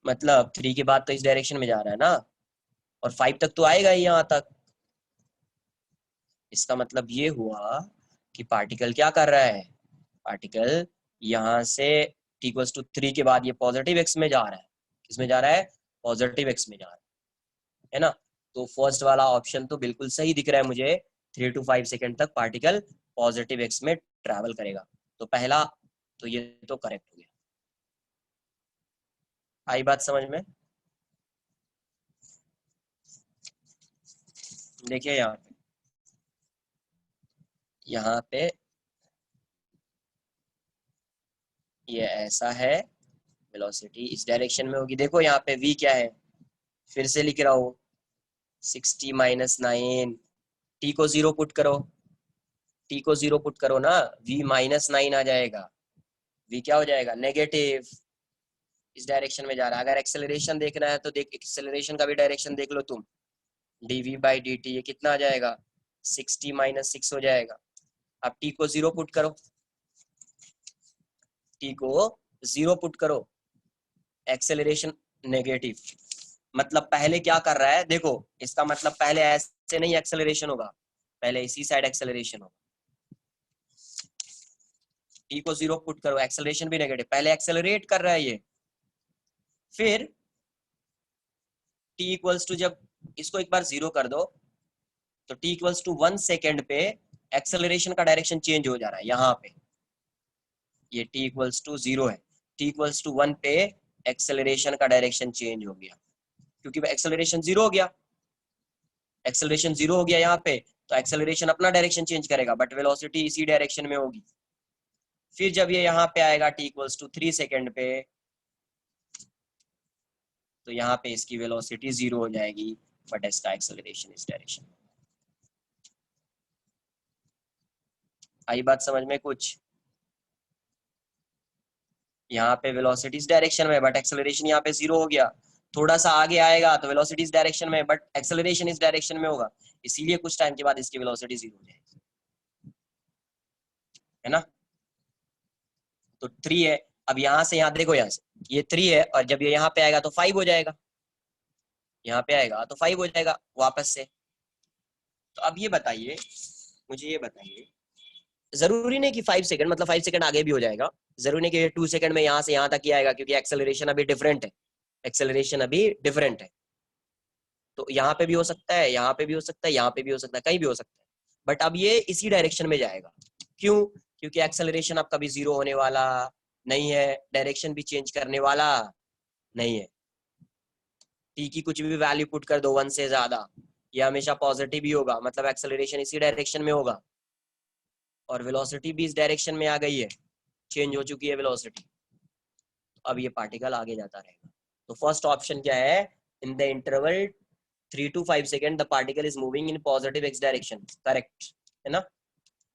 मतलब 3 के बाद तो इस डायरेक्शन में जा रहा है ना, और 5 तक तो आएगा ही यहाँ तक। इसका मतलब ये हुआ कि पार्टिकल क्या कर रहा है, पार्टिकल यहाँ से t इक्वल्स टू 3 के बाद ये पॉजिटिव एक्स में जा रहा है। किसमें जा रहा है, पॉजिटिव एक्स में जा रहा है ना। तो फर्स्ट वाला ऑप्शन तो बिल्कुल सही दिख रहा है मुझे, 3 to 5 सेकेंड तक पार्टिकल पॉजिटिव एक्स में ट्रैवल करेगा। तो पहला तो ये तो करेक्ट हो गया। आई बात समझ में? देखिए यहाँ पे ये ऐसा है, वेलोसिटी इस डायरेक्शन में होगी। देखो यहाँ पे v क्या है, फिर से लिख रहा हूँ 60 -9। t को 0 पुट करो, t को 0 पुट करो ना, v -9 आ जाएगा। v क्या हो जाएगा, नेगेटिव। इस डायरेक्शन में जा रहा है। अगर एक्सेलरेशन देखना है तो देख, एक्सेलरेशन का भी डायरेक्शन देख लो तुम, dv/dt ये कितना आ जाएगा, 60 -6 हो जाएगा। अब t को 0 पुट करो, t को 0 पुट करो, एक्सेलरेशन नेगेटिव। मतलब पहले क्या कर रहा है, देखो इसका मतलब पहले ऐसे नहीं एक्सेलरेशन होगा, पहले इसी साइड एक्सेलरेशन होगा। t को 0 पुट करो, एक्सेलरेशन भी नेगेटिव, पहले एक्सेलरेट कर रहा है ये। फिर t इक्वल्स टू, जब इसको एक बार 0 कर दो तो t इक्वल्स टू 1 सेकेंड पे एक्सेलरेशन का डायरेक्शन चेंज हो जा रहा है। यहाँ पे ये t इक्वल्स टू 0 है, t इक्वल्स टू 1 पे एक्सेलरेशन का डायरेक्शन चेंज हो गया, क्योंकि एक्सेलरेशन 0 हो गया। एक्सेलरेशन 0 हो गया यहाँ पे, तो एक्सेलरेशन अपना डायरेक्शन चेंज करेगा, बट वेलोसिटी इसी डायरेक्शन में होगी। फिर जब ये यहाँ पे आएगा t इक्वल्स टू 3 सेकेंड पे, तो यहाँ पे इसकी वेलोसिटी 0 हो जाएगी, बट इसका एक्सेलरेशन इस डायरेक्शन में। आई बात समझ में कुछ? यहाँ पे वेलोसिटी इस डायरेक्शन में, बट एक्सेलरेशन यहाँ पे 0 हो गया। थोड़ा सा आगे आएगा तो वेलोसिटी इस डायरेक्शन में, बट एक्सेलरेशन इस डायरेक्शन में होगा, इसीलिए कुछ टाइम के बाद इसकी वेलोसिटी 0 हो जाएगी, है ना। तो 3 है, अब यहाँ से यहाँ देखो, यहाँ से ये 3 है, और जब ये यहाँ पे आएगा तो 5 हो जाएगा, यहाँ पे आएगा तो 5 हो जाएगा वापस से। तो अब ये बताइए, मुझे ये बताइए, जरूरी नहीं कि 5 सेकंड, मतलब 5 सेकंड आगे भी हो जाएगा, जरूरी नहीं कि 2 सेकंड में यहाँ से यहाँ तक ही आएगा, क्योंकि एक्सेलरेशन अभी डिफरेंट है, एक्सेलरेशन अभी डिफरेंट है। तो यहाँ पे भी हो सकता है, यहाँ पे भी हो सकता है, यहाँ पे भी हो सकता है, कहीं भी हो सकता है, बट अब ये इसी डायरेक्शन में जाएगा। क्यों? क्योंकि एक्सेलरेशन अब कभी 0 होने वाला नहीं है, डायरेक्शन भी चेंज करने वाला नहीं है। टी की कुछ भी वैल्यू पुट कर दो 1 से ज्यादा, ये हमेशा पॉजिटिव ही होगा, मतलब एक्सेलरेशन इसी डायरेक्शन में होगा, और वेलोसिटी भी इस डायरेक्शन में आ गई है, चेंज हो चुकी है वेलोसिटी। अब ये पार्टिकल आगे जाता रहेगा। तो फर्स्ट ऑप्शन क्या है, in the interval 3 to 5 second the particle is moving in positive x direction, correct है ना।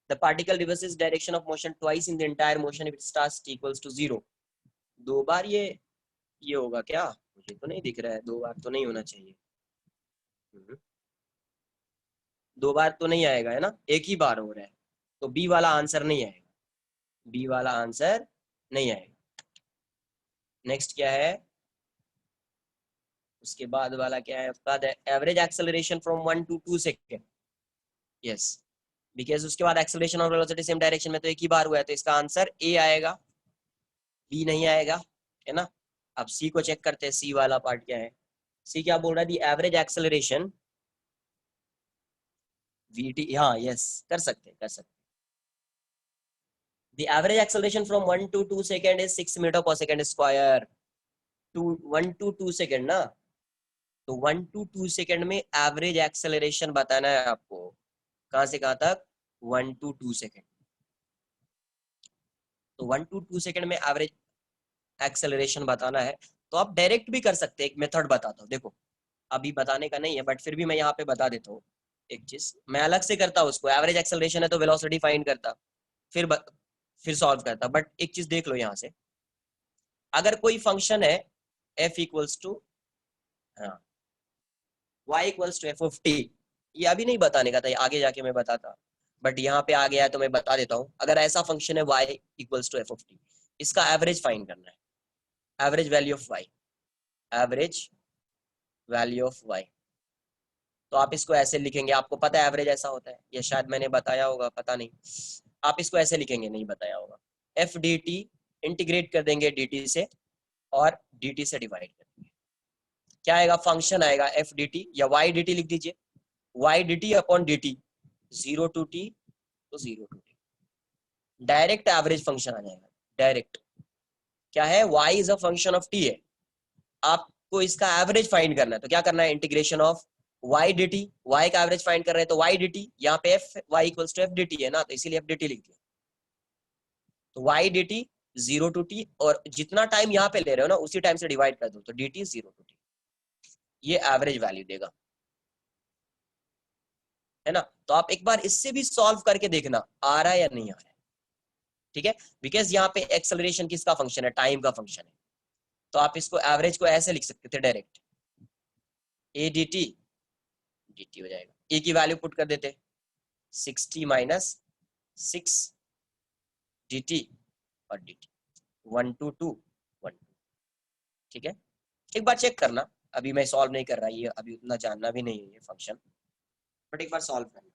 The particle reverses direction of motion twice in the entire motion if it starts t equals to 0। दो बार ये होगा क्या? मुझे तो नहीं दिख रहा है, दो बार तो नहीं होना चाहिए। दो बार तो नहीं आएगा है ना, एक ही बार हो रहा है, तो बी वाला आंसर नहीं आएगा, बी वाला आंसर नहीं आएगा। नेक्स्ट क्या है, उसके बाद वाला क्या है आपका, average acceleration from 1 to 2 second. Yes, because उसके बाद एक्सेलरेशन और वेलोसिटी सेम डायरेक्शन में तो एक ही बार हुआ है, तो इसका आंसर ए आएगा, बी नहीं आएगा, है ना। अब सी को चेक करते हैं, सी वाला पार्ट क्या है। सी क्या बोल रहा है, दी एवरेज एक्सेलरेशन वीटी, हाँ यस कर सकते कर सकते। The average acceleration from 1 to 2 second is 6 metre per second square. 1 to 2 second ना, तो 1 to 2 सेकेंड में एवरेज एक्सेलरेशन बताना है आपको। कहां से कहां तक, 1 to 2 सेकेंड। तो 1 to 2 सेकेंड में एवरेज एक्सेलरेशन बताना है, तो आप डायरेक्ट भी कर सकते हैं। एक मेथड बताता हूँ, देखो अभी बताने का नहीं है बट फिर भी मैं यहाँ पे बता देता हूँ। एक चीज मैं अलग से करता हूँ, उसको एवरेज एक्सेलरेशन है तो वेलोसिटी फाइंड करता, फिर सॉल्व करता। बट एक चीज देख लो यहाँ से, अगर कोई फंक्शन है f equals to y equals to f of t, ये अभी नहीं बताने का था, ये आगे जाके मैं बताता, बट यहाँ पे आ गया है तो मैं बता देता हूँ। अगर ऐसा फंक्शन है y equals to f of t, इसका एवरेज फाइंड करना है, average value of y, average value of y। तो आप इसको ऐसे लिखेंगे, आपको पता है एवरेज ऐसा होता है, ये शायद मैंने बताया होगा, पता नहीं, आप इसको ऐसे लिखेंगे, नहीं बताया होगा। एफ डी टी इंटीग्रेट कर देंगे डी टी से, और डी टी से डिवाइड कर देंगे, क्या आएगा, फंक्शन आएगा एफ डी टी, या वाई डी टी लिख दीजिए, y d t upon d t, 0 to t तो 0 to t, direct average function आ जाएगा। डायरेक्ट क्या है, y is a function of t है, आपको इसका एवरेज फाइंड करना है, तो क्या करना है, integration of y dt, y का एवरेज फाइंड कर रहे हैं तो y dt, यहाँ पे f y equals to f dt है ना, तो इसीलिए f dt लिख दिया। तो y dt 0 to t, और जितना टाइम यहाँ पे ले रहे हो ना उसी टाइम से डिवाइड कर दो, तो dt 0 to t, ये एवरेज वैल्यू देगा, है ना। तो आप एक बार इससे भी सॉल्व करके देखना आ रहा है या नहीं आ रहा है, ठीक है। बिकॉज यहाँ पे एक्सेलरेशन किसका फंक्शन है, टाइम का फंक्शन है, तो आप इसको एवरेज को ऐसे लिख सकते थे direct, A D T D T हो जाएगा, ए की वैल्यू पुट कर देते 60 माइनस 6 डी टी और डी टी 1 to 2 1 2, ठीक है। एक बार चेक करना, अभी मैं सॉल्व नहीं कर रहा, ये अभी उतना जानना भी नहीं है ये फंक्शन, बट एक बार सॉल्व करना।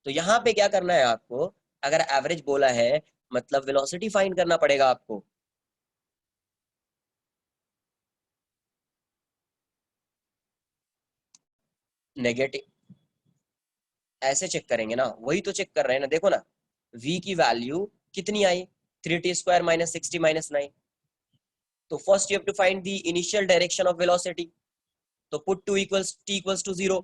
तो यहाँ पे क्या करना है आपको, अगर एवरेज बोला है मतलब वेलोसिटी फाइंड करना पड़ेगा आपको। नेगेटिव ऐसे चेक करेंगे ना, वही तो चेक कर रहे हैं ना, देखो ना v की वैल्यू कितनी आई, 3t² माइनस 60 माइनस 9। तो first you have to find the initial direction of velocity, तो put to equals t equals to 0,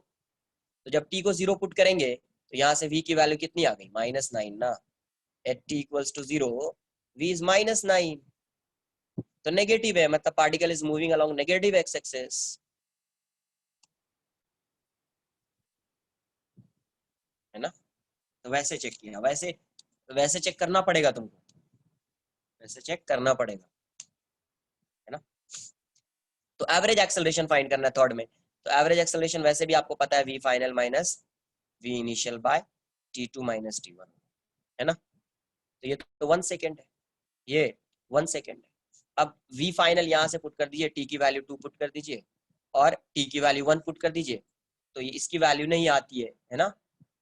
तो जब t को 0 पुट करेंगे तो यहाँ से v की वैल्यू कितनी आ गई, -9 ना, at t equals to 0 v is -9, तो नेगेटिव है, मतलब particle is moving along negative x axis, है ना। तो वैसे चेक किया, वैसे चेक करना पड़ेगा तुमको, वैसे चेक करना पड़ेगा, है ना। तो एवरेज एक्सेलरेशन फाइंड करना है थर्ड में, तो एवरेज एक्सेलरेशन वैसे भी आपको पता है v final minus v initial by t2 minus t1, है ना। तो ये तो 1 सेकेंड है, ये 1 सेकेंड है। अब v फाइनल यहाँ से पुट कर दीजिए, t की वैल्यू 2 पुट कर दीजिए और t की वैल्यू 1 पुट कर दीजिए, तो ये इसकी वैल्यू नहीं आती है ना,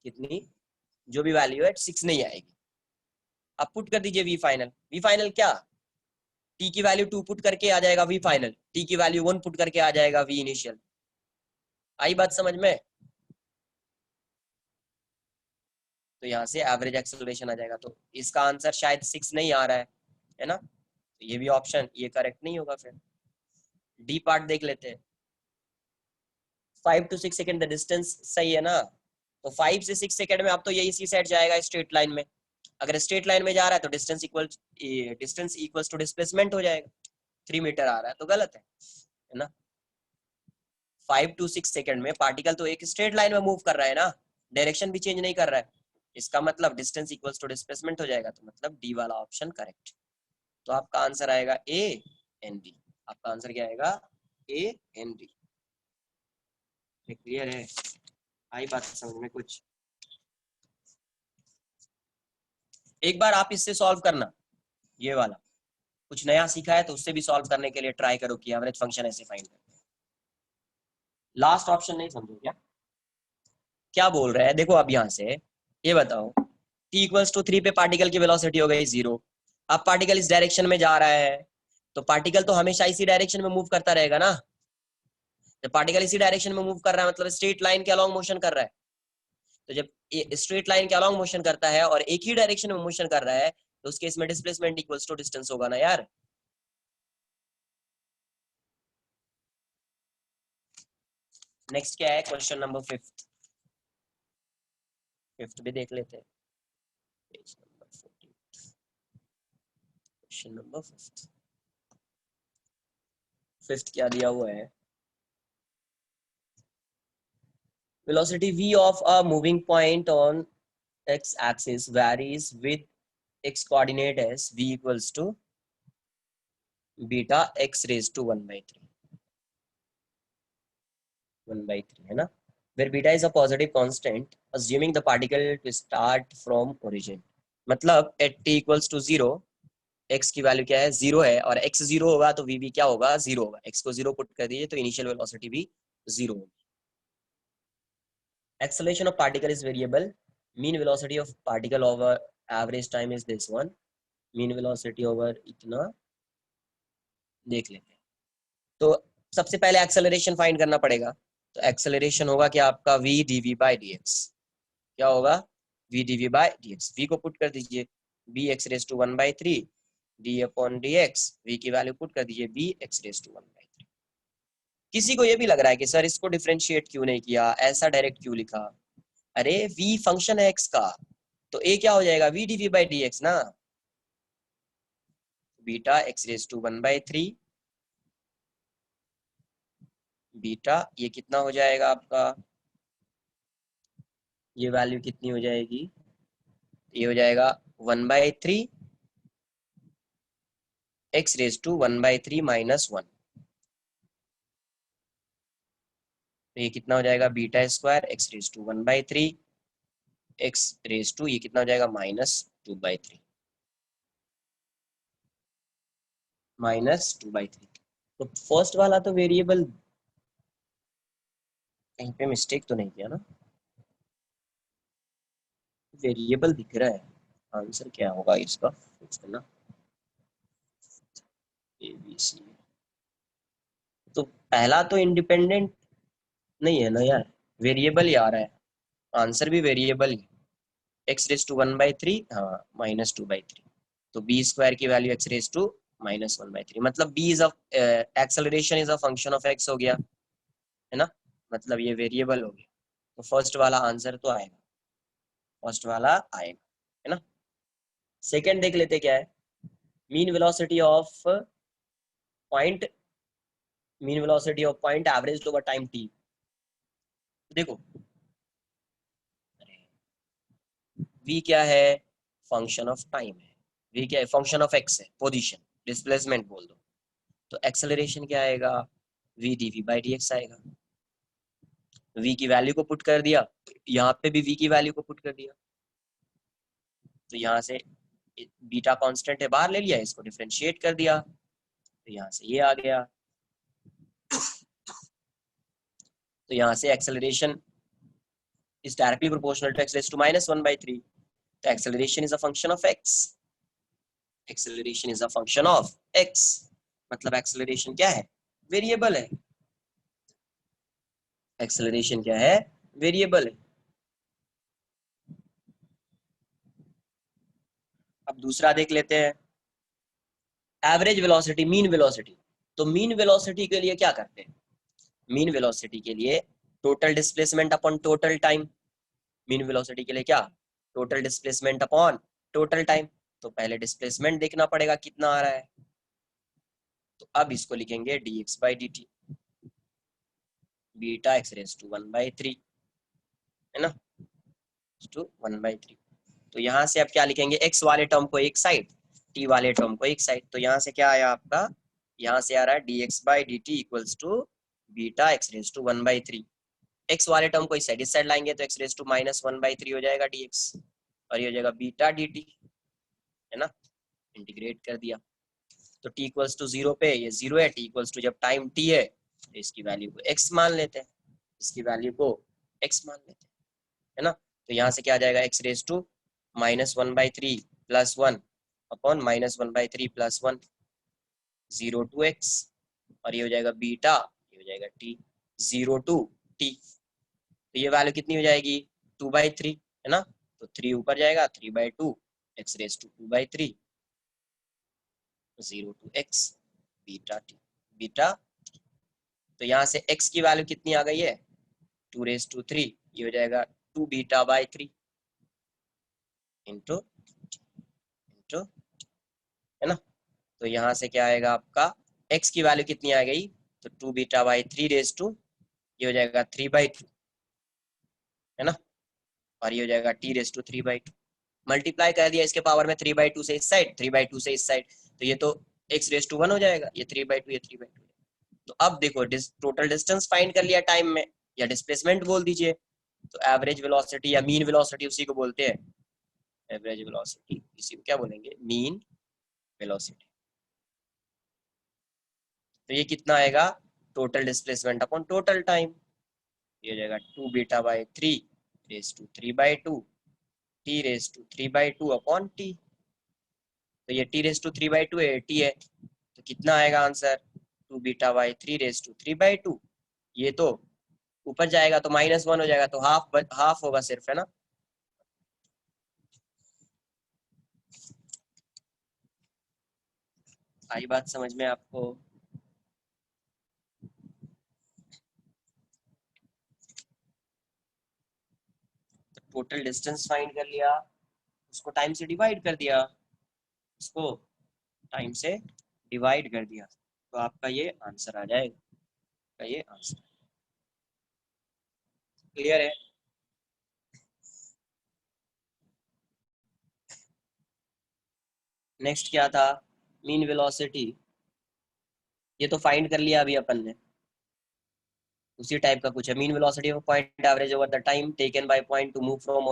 कितनी, जो भी वैल्यू है 6 नहीं आएगी। अब पुट कर दीजिए v फाइनल क्या, t की वैल्यू 2 पुट करके आ जाएगा v फाइनल, t की वैल्यू 1 पुट करके आ जाएगा v इनिशियल। आई बात समझ में, तो यहाँ से एवरेज एक्सेलरेशन आ जाएगा, तो इसका आंसर शायद 6 नहीं आ रहा है ना, तो ये भी ऑप्शन ये करेक्ट नहीं होगा। फिर डी पार्ट देख लेते हैं, 5 to 6 सेकेंड द डिस्टेंस सही है ना, तो 5 से 6 सेकेंड में अब तो ये इसी साइड जाएगा स्ट्रेट लाइन में, अगर स्ट्रेट लाइन में जा रहा है तो डिस्टेंस इक्वल्स टू डिस्प्लेसमेंट हो जाएगा, 3 मीटर आ रहा है तो गलत है ना। 5 to 6 सेकेंड में पार्टिकल तो एक स्ट्रेट लाइन में मूव कर रहा है ना, डायरेक्शन भी चेंज नहीं कर रहा है, इसका मतलब डिस्टेंस इक्वल्स टू डिस्प्लेसमेंट हो जाएगा, तो मतलब डी वाला ऑप्शन करेक्ट। तो आपका आंसर आएगा ए एन डी। आपका आंसर क्या आएगा? A N D. क्लियर है? आई बात समझ में कुछ? एक बार आप इससे सॉल्व करना, ये वाला कुछ नया सीखा है तो उससे भी सॉल्व करने के लिए ट्राई करो कि एवरेज फंक्शन ऐसे फाइंड करते हैं। लास्ट ऑप्शन नहीं समझो क्या? क्या बोल रहा है देखो, अब यहां से ये बताओ, t इक्वल्स टू 3 पे पार्टिकल की वेलोसिटी हो गई 0। अब पार्टिकल इस डायरेक्शन में जा रहा है, तो पार्टिकल तो हमेशा इसी डायरेक्शन में मूव करता रहेगा ना। जब पार्टिकल इसी डायरेक्शन में मूव कर रहा है मतलब स्ट्रेट लाइन के अलोंग मोशन कर रहा है। तो जब स्ट्रेट लाइन के अलोंग मोशन करता है और एक ही डायरेक्शन में मोशन कर रहा है, तो उस केस में डिस्प्लेसमेंट इक्वल्स टू डिस्टेंस होगा ना यार। नेक्स्ट क्या है? क्वेश्चन नंबर 5 भी देख लेते हैं। पेज नंबर 14, क्वेश्चन नंबर 5 क्या दिया हुआ है? velocity v of a moving point on x axis varies with x coordinate as v equals to beta x raised to 1/3 है ना, where beta is a positive constant assuming the particle to start from origin। मतलब at t equals to 0 x की value क्या है? 0 है, और x 0 होगा तो v भी क्या होगा? 0 होगा। x को 0 पुट कर दीजिए तो इनिशियल वेलोसिटी भी 0 होगी। acceleration of particle is variable, mean velocity of particle over average time is this one, mean velocity over इतना देख लेते हैं। तो सबसे पहले एक्सेलरेशन फाइंड करना पड़ेगा, तो एक्सेलरेशन होगा क्या आपका? v dv by dx। क्या होगा? v dv by dx। v को पुट कर दीजिए, b x raised to 1/3 d upon dx। v की वैल्यू पुट कर दीजिए, b x raised to 1/3। किसी को ये भी लग रहा है कि सर इसको डिफरेंशिएट क्यों नहीं किया, ऐसा डायरेक्ट क्यों लिखा? अरे v फंक्शन है x का, तो a क्या हो जाएगा? v dv by dx ना। Beta x raised to 1/3 beta, ये कितना हो जाएगा आपका? ये वैल्यू कितनी हो जाएगी? ये हो जाएगा 1/3 x raised to 1/3 माइनस 1। तो ये कितना हो जाएगा? Beta square x raised to 1/3 x raised to ये कितना हो जाएगा? -2/3 -2/3। तो फर्स्ट वाला तो वेरिएबल, कहीं पे मिस्टेक तो नहीं किया ना? वेरिएबल दिख रहा है। आंसर क्या होगा इसका? ना ABC। तो पहला तो इंडिपेंडेंट नहीं है ना यार, वेरिएबल ही आ रहा है। आंसर भी वेरिएबल ही, x रेज टू 1/3 हाँ -2/3। तो b स्क्वायर की वैल्यू x रेज टू -1/3, मतलब b is acceleration is a function of x हो गया है ना, मतलब ये वेरिएबल हो गया। तो फर्स्ट वाला आंसर तो आएगा, फर्स्ट वाला आएगा है ना। सेकंड देख लेते क्या है? Mean velocity of point, mean velocity of point average over time t। देखो v क्या है? फंक्शन ऑफ टाइम है। v क्या है? फंक्शन ऑफ x है, पोजीशन डिस्प्लेसमेंट बोल दो। तो एक्सेलरेशन क्या आएगा? v dv by dx आएगा। v की वैल्यू को पुट कर दिया, यहाँ पे भी v की वैल्यू को पुट कर दिया, तो यहाँ से बीटा कांस्टेंट है, बाहर ले लिया, इसको डिफरेंशिएट कर दिया, तो यहाँ से ये आ गया। तो यहाँ से acceleration is directly proportional to x raised to -1/3। तो acceleration is a function of x, acceleration is a function of x, मतलब acceleration क्या है? वेरिएबल है। acceleration क्या है? वेरिएबल है। अब दूसरा देख लेते हैं, एवरेज वेलोसिटी, मीन वेलोसिटी। तो मीन वेलोसिटी के लिए क्या करते हैं? मीन वेलोसिटी के लिए total displacement upon total time. Mean velocity के लिए क्या? Total displacement upon total time. तो पहले डिस्प्लेसमेंट देखना पड़ेगा कितना आ रहा है, तो अब इसको लिखेंगे dx by dt beta x raise to 1/3 है ना, टू 1/3। तो यहाँ से आप क्या लिखेंगे, x वाले टर्म को एक साइड, t वाले टर्म को एक साइड। तो यहाँ से क्या आया आपका, यहाँ से आ रहा है dx by dt equals to beta x raise to 1/3। x वाले टर्म को इस साइड लाएंगे तो x रेज टू -1/3 हो जाएगा dx, और ये हो जाएगा बीटा dt, है ना। इंटीग्रेट कर दिया तो t इक्वल्स टू 0 पे ये 0 है, t इक्वल्स टू जब टाइम t है तो इसकी वैल्यू को x मान लेते हैं, इसकी वैल्यू को x मान लेते हैं, है ना। तो यहाँ से क्या आ जाएगा, x raise to -1/3 plus 1 upon -1/3 plus 1, 0 to x, और ये हो जाएगा बीटा, ये हो जाएगा t, 0 to t। तो ये वैल्यू कितनी हो जाएगी, 2/3, है ना। तो 3 ऊपर जाएगा, 3/2 x raise to 2/3, 0 to x beta t, beta. तो यहाँ से x की वैल्यू कितनी आ गई है, 2/3, ये हो जाएगा 2 बीटा बाई 3 इंटू, है ना। तो यहाँ से क्या आएगा आपका, x की वैल्यू कितनी आ गई, तो 2 बीटा बाई 3 ये हो जाएगा 3/2, है ना, और ये हो जाएगा t3/2। मल्टीप्लाई कर दिया इसके पावर में 3/2 से इस साइड, 3/2 से इस साइड, तो ये तो x1 हो जाएगा, ये 3/2, ये 3/2। तो अब देखो टोटल डिस्टेंस फाइंड कर लिया टाइम में, या डिस्प्लेसमेंट बोल दीजिए, तो एवरेज वेलोसिटी या मीन वेलोसिटी उसी को बोलते हैं, एवरेज वेलोसिटी, इसी को क्या बोलेंगे, मीन वेलोसिटी। तो ये कितना आएगा, total displacement upon total time, ये हो जाएगा 2 beta by 3 raise to 3/2 t raise to 3/2 upon t। तो ये t रेज टू 3/2 है, t है, तो कितना आएगा answer, 2 beta by 3 raise to 3/2। ये तो ऊपर जाएगा तो -1 हो जाएगा, तो हाफ होगा सिर्फ, है ना। आई बात समझ में आपको। तो टोटल डिस्टेंस फाइंड कर लिया, उसको टाइम से डिवाइड कर दिया, उसको टाइम से डिवाइड कर दिया, तो आपका ये आंसर आ जाएगा, ये आंसर क्लियर है। नेक्स्ट क्या था, मीन वेलोसिटी, ये तो फाइंड कर लिया अभी अपन ने, उसी टाइप का कुछ है। Mean velocity of point average over the time taken by point two move from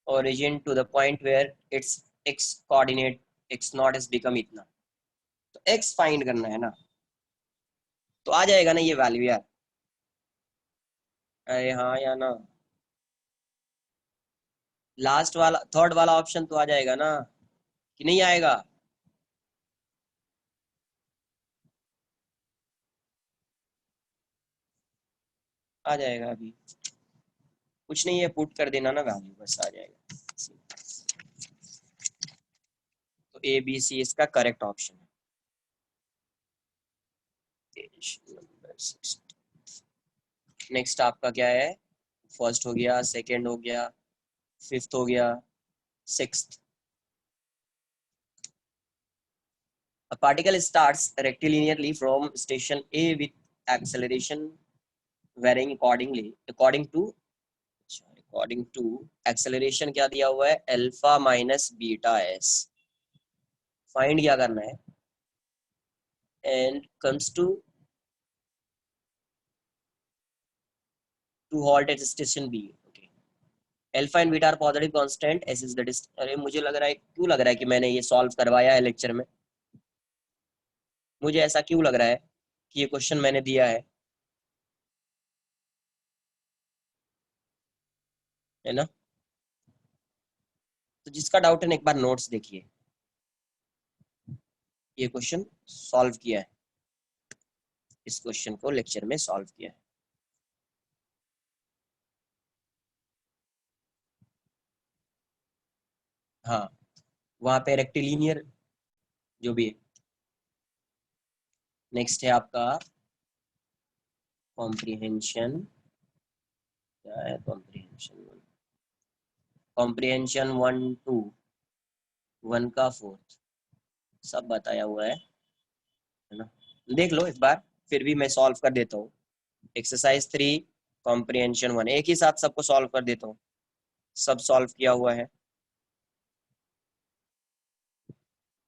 origin to the point where its x coordinate x not has become इतना। तो x फाइंड करना है ना, तो आ जाएगा ना ये वैल्यू यार, अरे हाँ या ना, लास्ट वाला थर्ड वाला ऑप्शन तो आ जाएगा ना, कि नहीं आएगा, आ जाएगा अभी, कुछ नहीं है, पुट कर देना ना वैल्यू, बस आ जाएगा। तो ए बी सी इसका करेक्ट ऑप्शन है। नेक्स्ट आपका क्या है, फर्स्ट हो गया, सेकंड हो गया, फिफ्थ हो गया, sixth. A particle starts rectilinearly from station A with acceleration varying according to acceleration क्या दिया हुआ है, alpha minus beta S. Find क्या करना है, and comes to halt at station B. Okay. Alpha and beta are positive constant. S is the distance. अरे मुझे लग रहा है, क्यों लग रहा है कि मैंने ये सॉल्व करवाया है लेक्चर में, मुझे ऐसा क्यों लग रहा है कि ये क्वेश्चन मैंने दिया है ना। तो जिसका डाउट है ना, एक बार नोट्स देखिए, ये क्वेश्चन सॉल्व किया है, इस क्वेश्चन को लेक्चर में सॉल्व किया है। हाँ, वहां पे रेक्टिलिनियर जो भी है। नेक्स्ट है आपका कॉम्प्रिहेंशन, क्या है कॉम्प्रिहेंशन, कॉम्प्रिहेंशन 1 2 1 का 4th सब बताया हुआ है ना, देख लो एक बार, फिर भी मैं सॉल्व कर देता हूँ। एक्सरसाइज 3 कॉम्प्रिहेंशन 1 एक ही साथ सबको सॉल्व कर देता हूँ। सब सॉल्व किया हुआ है।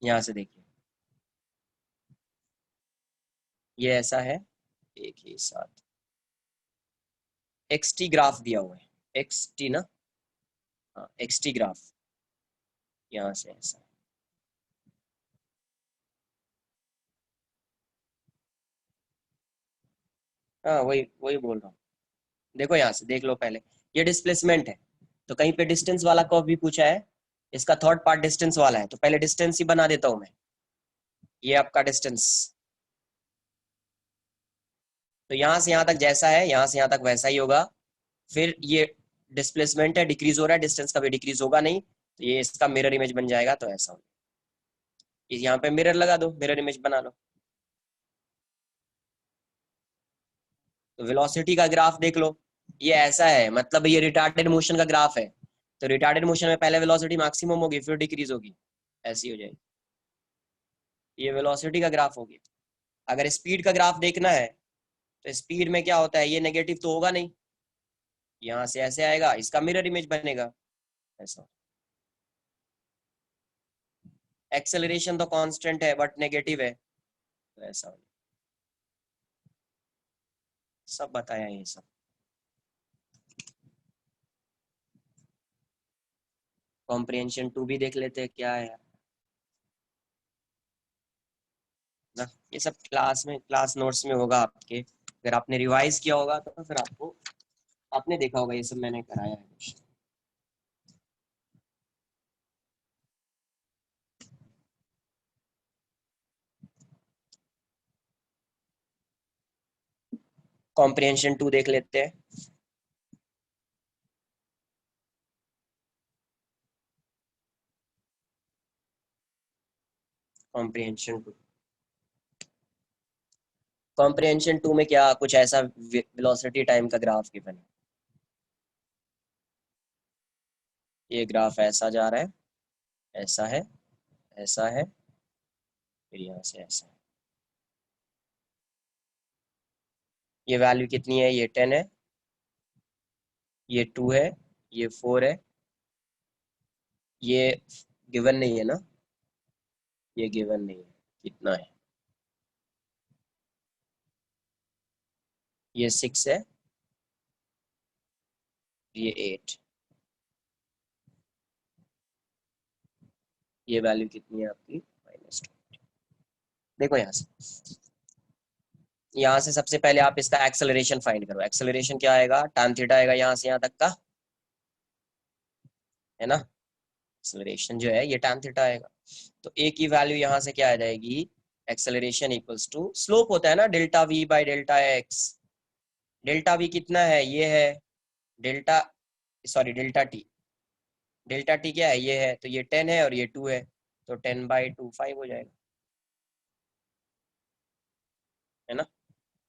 यहाँ से देखिए ये ऐसा है, एक ही साथ एक्स टी ग्राफ दिया हुआ है, एक्स टी ना, हाँ एक्स टी ग्राफ यहाँ से ऐसा। हाँ वही वही बोल रहा हूँ। देखो यहाँ से देख लो पहले, ये डिस्प्लेसमेंट है, तो कहीं पे डिस्टेंस वाला कर्व भी पूछा है, इसका थर्ड पार्ट डिस्टेंस वाला है, तो पहले डिस्टेंस ही बना देता हूँ मैं। ये आपका डिस्टेंस, तो यहाँ से यहाँ तक जैसा है यहाँ से यहाँ तक वैसा ही होगा। फिर ये डिस्प्लेसमेंट है, डिक्रीज हो रहा है, डिस्टेंस कभी डिक्रीज होगा नहीं, तो ये इसका मिरर इमेज बन जाएगा, तो ऐसा होगा। यहाँ पे मिरर लगा दो, मिरर इमेज बना लो। तो वेलोसिटी का ग्राफ देख लो, ये ऐसा है, मतलब ये रिटार्डेड मोशन का ग्राफ है, तो रिटार्डेड मोशन में पहले वेलोसिटी मैक्सिमम होगी फिर डिक्रीज होगी, ऐसी हो जाएगी। ये वेलोसिटी का ग्राफ होगी। अगर स्पीड का ग्राफ देखना है तो स्पीड में क्या होता है, ये नेगेटिव तो होगा नहीं, यहाँ से ऐसे आएगा, इसका मिरर इमेज बनेगा ऐसा। एक्सेलरेशन तो कांस्टेंट है बट नेगेटिव है, तो ऐसा सब बताया ये सब। कॉम्प्रिहेंशन 2 भी देख लेते हैं क्या है ना, ये सब क्लास में, क्लास नोट्स में होगा आपके, अगर आपने रिवाइज किया होगा तो फिर आपको, आपने देखा होगा ये सब मैंने कराया है। कॉम्प्रिहेंशन 2 देख लेते हैं। कॉम्प्रिहेंशन 2, कॉम्प्रिहेंशन 2 में क्या कुछ ऐसा वेलोसिटी टाइम का ग्राफ गिवन है, ये ग्राफ ऐसा जा रहा है, ऐसा है, ऐसा है, फिर यहाँ से ऐसा है। ये वैल्यू कितनी है, ये 10 है, ये 2 है, ये 4 है, ये गिवन नहीं है ना, ये गिवन नहीं है, कितना है, ये 6 है, ये 8, ये वैल्यू कितनी है आपकी -2। देखो यहाँ से सबसे पहले आप इसका एक्सेलरेशन फाइंड करो। एक्सेलरेशन क्या आएगा, tan थीटा आएगा यहाँ से यहाँ तक का, है ना, एक्सेलरेशन जो है ये tan थीटा आएगा। तो ए की वैल्यू यहाँ से क्या आ जाएगी, एक्सेलरेशन इक्वल्स टू स्लोप होता है ना delta we by delta x. Delta we कितना है, ये है delta, sorry delta T, delta T क्या है, ये है, तो ये 10 है और ये 2 है, तो 10/2 5 हो जाएगा, है ना।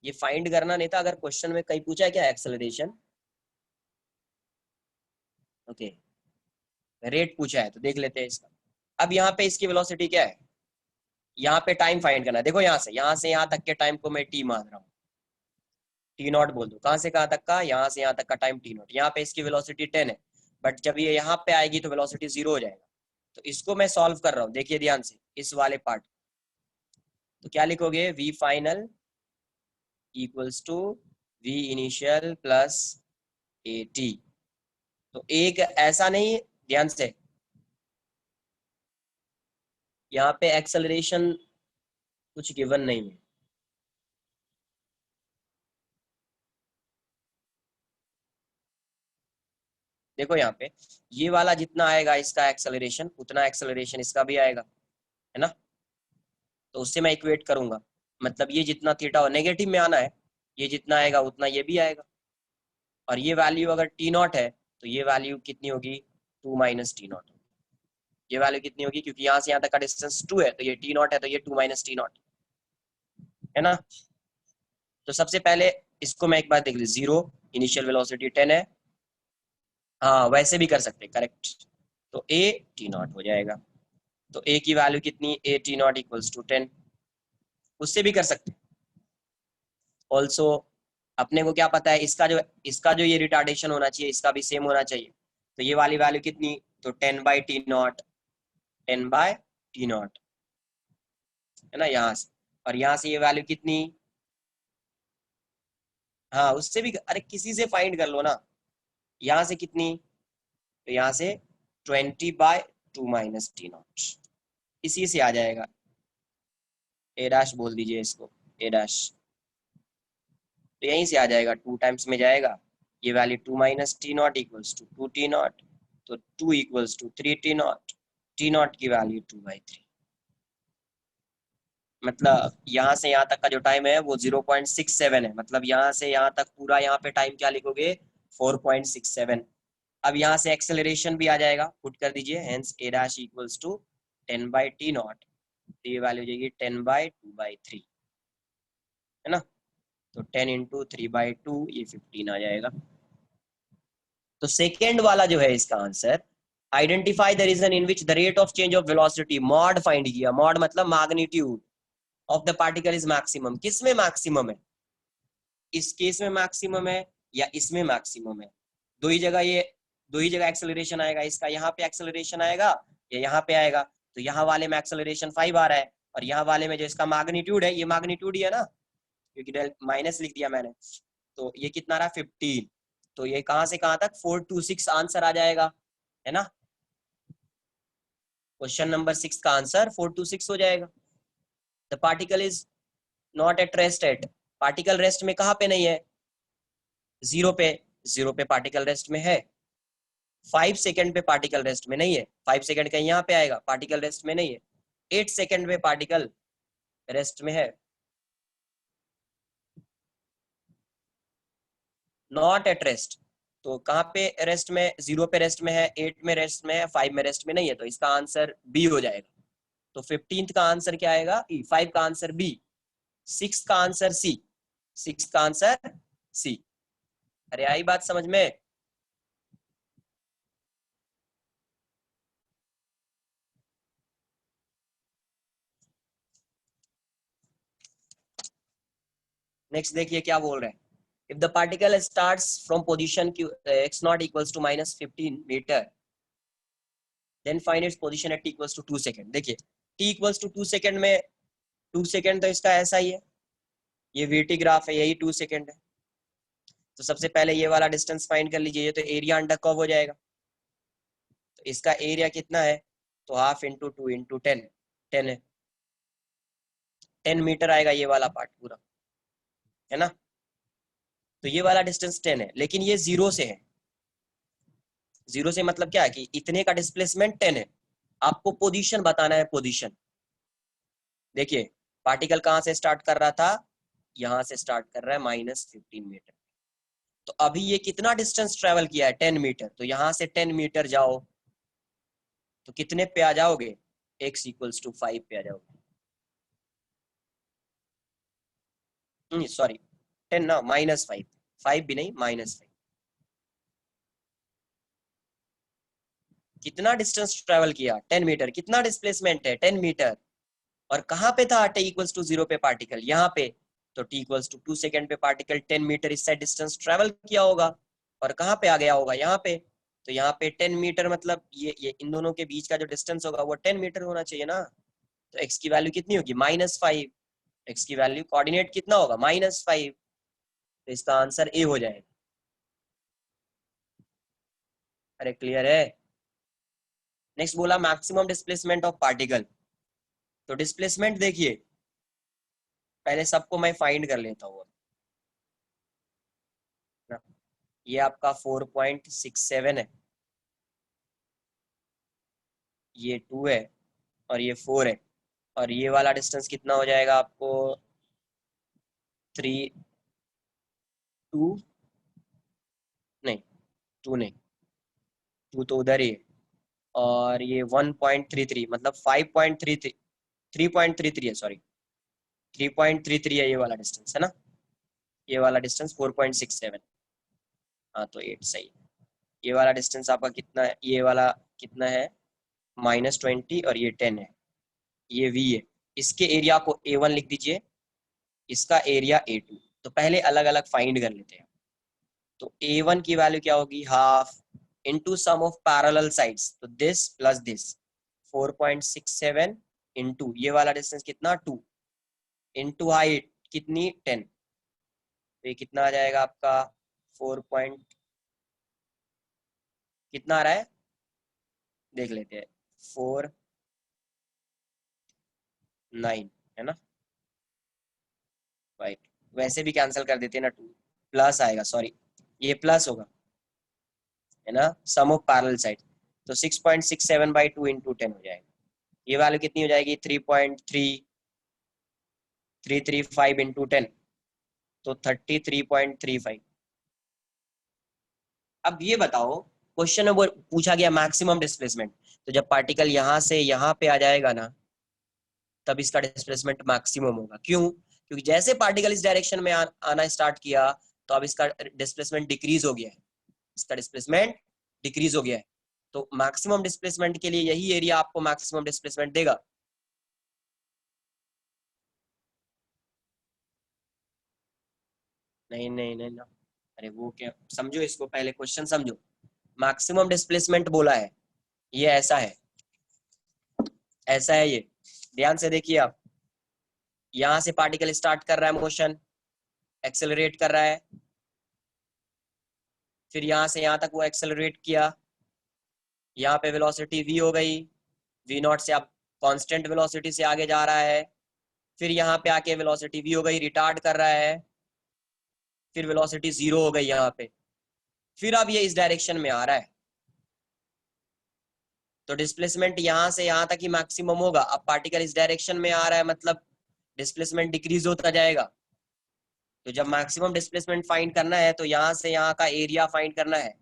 ये फाइंड करना नहीं था, अगर क्वेश्चन में कहीं पूछा है क्या एक्सेलरेशन, ओके रेट पूछा है तो देख लेते हैं इसका। अब यहाँ पे इसकी वेलोसिटी क्या है, यहाँ पे टाइम फाइंड करना है। देखो यहाँ से यहाँ तक के टाइम को मैं टी मान रहा हूँ, टी नॉट बोल दो, कहाँ से कहाँ तक का, यहाँ से यहाँ तक का टाइम टी नॉट। यहाँ पे इसकी वेलोसिटी 10 है, बट जब ये यहाँ पे आएगी तो वेलोसिटी 0 हो जाएगा। तो इसको मैं सॉल्व कर रहा हूँ, देखिए ध्यान से इस वाले पार्ट, तो क्या लिखोगे, v final equals to v initial plus a t. तो एक ऐसा नहीं, ध्यान से यहाँ पे एक्सेलरेशन कुछ गिवन नहीं है, देखो यहाँ पे ये वाला जितना आएगा इसका एक्सेलरेशन, उतना एक्सेलरेशन इसका भी आएगा, है ना। तो उससे मैं इक्वेट करूंगा, मतलब ये जितना थीटा नेगेटिव में आना है, ये जितना आएगा उतना ये भी आएगा। और ये वैल्यू अगर टी नॉट है तो ये वैल्यू कितनी होगी, 2 माइनस टी नॉट। ये वैल्यू कितनी होगी, क्योंकि यहाँ से यहाँ तक का डिस्टेंस 2 है, तो ये टी नॉट है, तो ये 2 माइनस टी नॉट, है ना। तो सबसे पहले इसको मैं एक बार देख ली, 0 इनिशियल वेलोसिटी 10 है, हाँ वैसे भी कर सकते, करेक्ट। तो ए टी नॉट हो जाएगा, तो ए की वैल्यू कितनी, a t naught equals to 10, उससे भी कर सकते। ऑल्सो अपने को क्या पता है, इसका जो ये रिटार्डेशन होना चाहिए इसका भी सेम होना चाहिए, तो ये वाली वैल्यू कितनी, तो 10/T0, 10/T0 है ना यहाँ से, और यहाँ से ये वैल्यू कितनी, हाँ उससे भी, अरे किसी से फाइंड कर लो ना, यहाँ से कितनी, तो यहाँ से 20/2 - T0, इसी से आ जाएगा, ए डैश बोल दीजिए इसको, ए डैश, तो यहीं से आ जाएगा, 2 टाइम्स में जाएगा, ये value 2 - T0 equals to 2T0, तो 2 इक्वल्स टू 3T0, T0 की वैल्यू 2/3, मतलब यहाँ से यहाँ तक का जो टाइम है वो 0.67 है, मतलब यहाँ से यहाँ तक पूरा यहाँ पे टाइम क्या लिखोगे, 4.67। अब यहाँ से एक्सेलरेशन भी आ जाएगा, पुट कर दीजिए, hence a dash equals to 10/T0, तो ये वैल्यू हो जाएगी 10/2/3 है ना, तो 10 × 3/2 ये 15 आ जाएगा। तो सेकेंड वाला जो है इसका answer, identify the region in which the rate of change of velocity, mod find किया, मॉड मतलब magnitude of the particle is maximum, किस में मैक्सिमम है, इस केस में मैक्सिमम है या इसमें मैक्सिमम है, दो ही जगह ये, दो ही जगह एक्सेलरेशन आएगा, इसका यहाँ पे एक्सेलरेशन आएगा या यहाँ पे आएगा, तो यहाँ वाले में एक्सेलरेशन 5 आ रहा है, और यहाँ वाले में जो इसका मैग्नीट्यूड है, ये मैग्नीट्यूड ही है ना, क्योंकि माइनस लिख दिया मैंने, तो ये कितना रहा 15, तो ये कहां से कहां तक 426 आंसर आ जाएगा, है ना, क्वेश्चन नंबर 6 का आंसर 426 हो जाएगा। The particle is not at rest at, particle rest में कहां पे नहीं है, जीरो पे, जीरो पे पार्टिकल रेस्ट में है, 5 सेकंड पे पार्टिकल रेस्ट में नहीं है, 5 सेकंड कहीं यहाँ पे आएगा, पार्टिकल रेस्ट में नहीं है, 8 सेकंड पे पार्टिकल रेस्ट में है, नॉट एट रेस्ट, तो कहाँ पे रेस्ट में, 0 पे रेस्ट में है, 8 में रेस्ट में है, 5 में रेस्ट में नहीं है, तो इसका आंसर बी हो जाएगा। तो 15th का आंसर क्या आएगा, ई, 5 का आंसर बी, 6 का आंसर सी, 6 का आंसर सी। अरे आई बात समझ में, नेक्स्ट देखिए क्या बोल रहे हैं, if the particle starts from position q x naught equals to -15 meter, then find its position at t equals to 2 second। देखिए t equals to 2 second में 2 सेकेंड तो इसका ऐसा ही है, ये वीटी ग्राफ है, यही 2 सेकेंड है, तो सबसे पहले ये वाला डिस्टेंस फाइंड कर लीजिए, ये तो एरिया अंडर कर्व हो जाएगा, तो इसका एरिया कितना है, तो 1/2 × 2 × 10, 10 है, 10 मीटर आएगा ये वाला पार्ट पूरा, है ना, तो ये वाला डिस्टेंस 10 है, लेकिन ये 0 से है, 0 से मतलब क्या है कि इतने का डिस्प्लेसमेंट 10 है, आपको पोजीशन बताना है, पोजीशन देखिए, पार्टिकल कहां से स्टार्ट कर रहा था, यहां से स्टार्ट कर रहा है -15 मीटर, तो अभी ये कितना डिस्टेंस ट्रेवल किया है, 10 मीटर, तो यहां से 10 मीटर जाओ तो कितने पे आ जाओगे, x = 5 पे आ जाओगे, सॉरी 10 ना, -5, 5 भी नहीं, -5, कितना डिस्टेंस ट्रेवल किया, 10 मीटर, कितना डिस्प्लेसमेंट है 10 मीटर, और कहां पे था t = 0 पे पार्टिकल, यहाँ पे, तो t = 2 सेकेंड पे पार्टिकल 10 मीटर इस साइड डिस्टेंस ट्रेवल किया होगा, और कहां पे आ गया होगा, यहाँ पे, तो यहाँ पे 10 मीटर मतलब ये इन दोनों के बीच का जो डिस्टेंस होगा वो 10 मीटर होना चाहिए ना, तो x की वैल्यू कितनी होगी, -5, x की वैल्यू कोऑर्डिनेट कितना होगा, -5, तो इसका आंसर ए हो जाएगा। अरे क्लियर है। नेक्स्ट बोला मैक्सिमम डिस्प्लेसमेंट ऑफ पार्टिकल, तो डिस्प्लेसमेंट देखिए, पहले सबको मैं फाइंड कर लेता हूँ, ये आपका 4.67 है, ये 2 है, और ये 4 है, और ये वाला डिस्टेंस कितना हो जाएगा आपको, 3 2 नहीं, 2 नहीं, 2 तो उधर ही है, और ये 1.33 मतलब 5.33, 3.33 है, सॉरी 3.33 है ये वाला डिस्टेंस, है ना, ये वाला डिस्टेंस 4.67, हाँ तो 8 सही है। ये वाला डिस्टेंस आपका कितना है, ये वाला कितना है, -20, और ये 10 है, ये v है, इसके एरिया को A1 लिख दीजिए, इसका एरिया A2, तो पहले अलग अलग फाइंड कर लेते हैं, तो A1 की वैल्यू क्या होगी, half, into sum of parallel sides, तो this plus this 4.67 into ये वाला डिस्टेंस कितना 2 into हाइट कितनी 10, तो ये कितना आ जाएगा आपका 4 पॉइंट कितना आ रहा है देख लेते हैं 4.9 है ना, राइट। वैसे भी कैंसिल कर देते हैं ना, 2 प्लस आएगा, सॉरी ये प्लस होगा है ना, सम ऑफ पैरेलल साइड, तो 6.67/2 इंटू 10 हो जाएगा। ये वैल्यू कितनी हो जाएगी 3.335 इंटू 10, तो 33.35। अब ये बताओ क्वेश्चन में पूछा गया मैक्सिमम डिस्प्लेसमेंट, तो जब पार्टिकल यहां से यहां पे आ जाएगा ना तब इसका डिस्प्लेसमेंट मैक्सिमम होगा। क्यों? क्योंकि जैसे पार्टिकल इस डायरेक्शन में आना स्टार्ट किया तो अब इसका डिस्प्लेसमेंट डिक्रीज हो गया है, इसका डिस्प्लेसमेंट डिक्रीज हो गया है, तो मैक्सिमम डिस्प्लेसमेंट के लिए यही एरिया आपको मैक्सिमम डिस्प्लेसमेंट देगा। नहीं नहीं नहीं ना, अरे वो क्या, समझो इसको, पहले क्वेश्चन समझो। मैक्सिमम डिस्प्लेसमेंट बोला है, ये ऐसा है, ऐसा है, ये ध्यान से देखिए आप, यहां से पार्टिकल स्टार्ट कर रहा है मोशन, एक्सेलरेट कर रहा है, फिर यहां से यहां तक वो एक्सेलरेट किया, यहाँ पे वेलोसिटी v हो गई, v नॉट से अब कांस्टेंट वेलोसिटी से आगे जा रहा है, फिर यहाँ पे आके वेलोसिटी v हो गई, रिटार्ड कर रहा है, फिर वेलोसिटी 0 हो गई यहाँ पे, फिर अब ये इस डायरेक्शन में आ रहा है, तो डिस्प्लेसमेंट यहाँ से यहाँ तक ही मैक्सिमम होगा। अब पार्टिकल इस डायरेक्शन में आ रहा है मतलब डिस्प्लेसमेंट डिक्रीज होता जाएगा, तो जब मैक्सिमम डिस्प्लेसमेंट फाइंड करना है तो यहाँ से यहाँ का एरिया फाइंड करना है,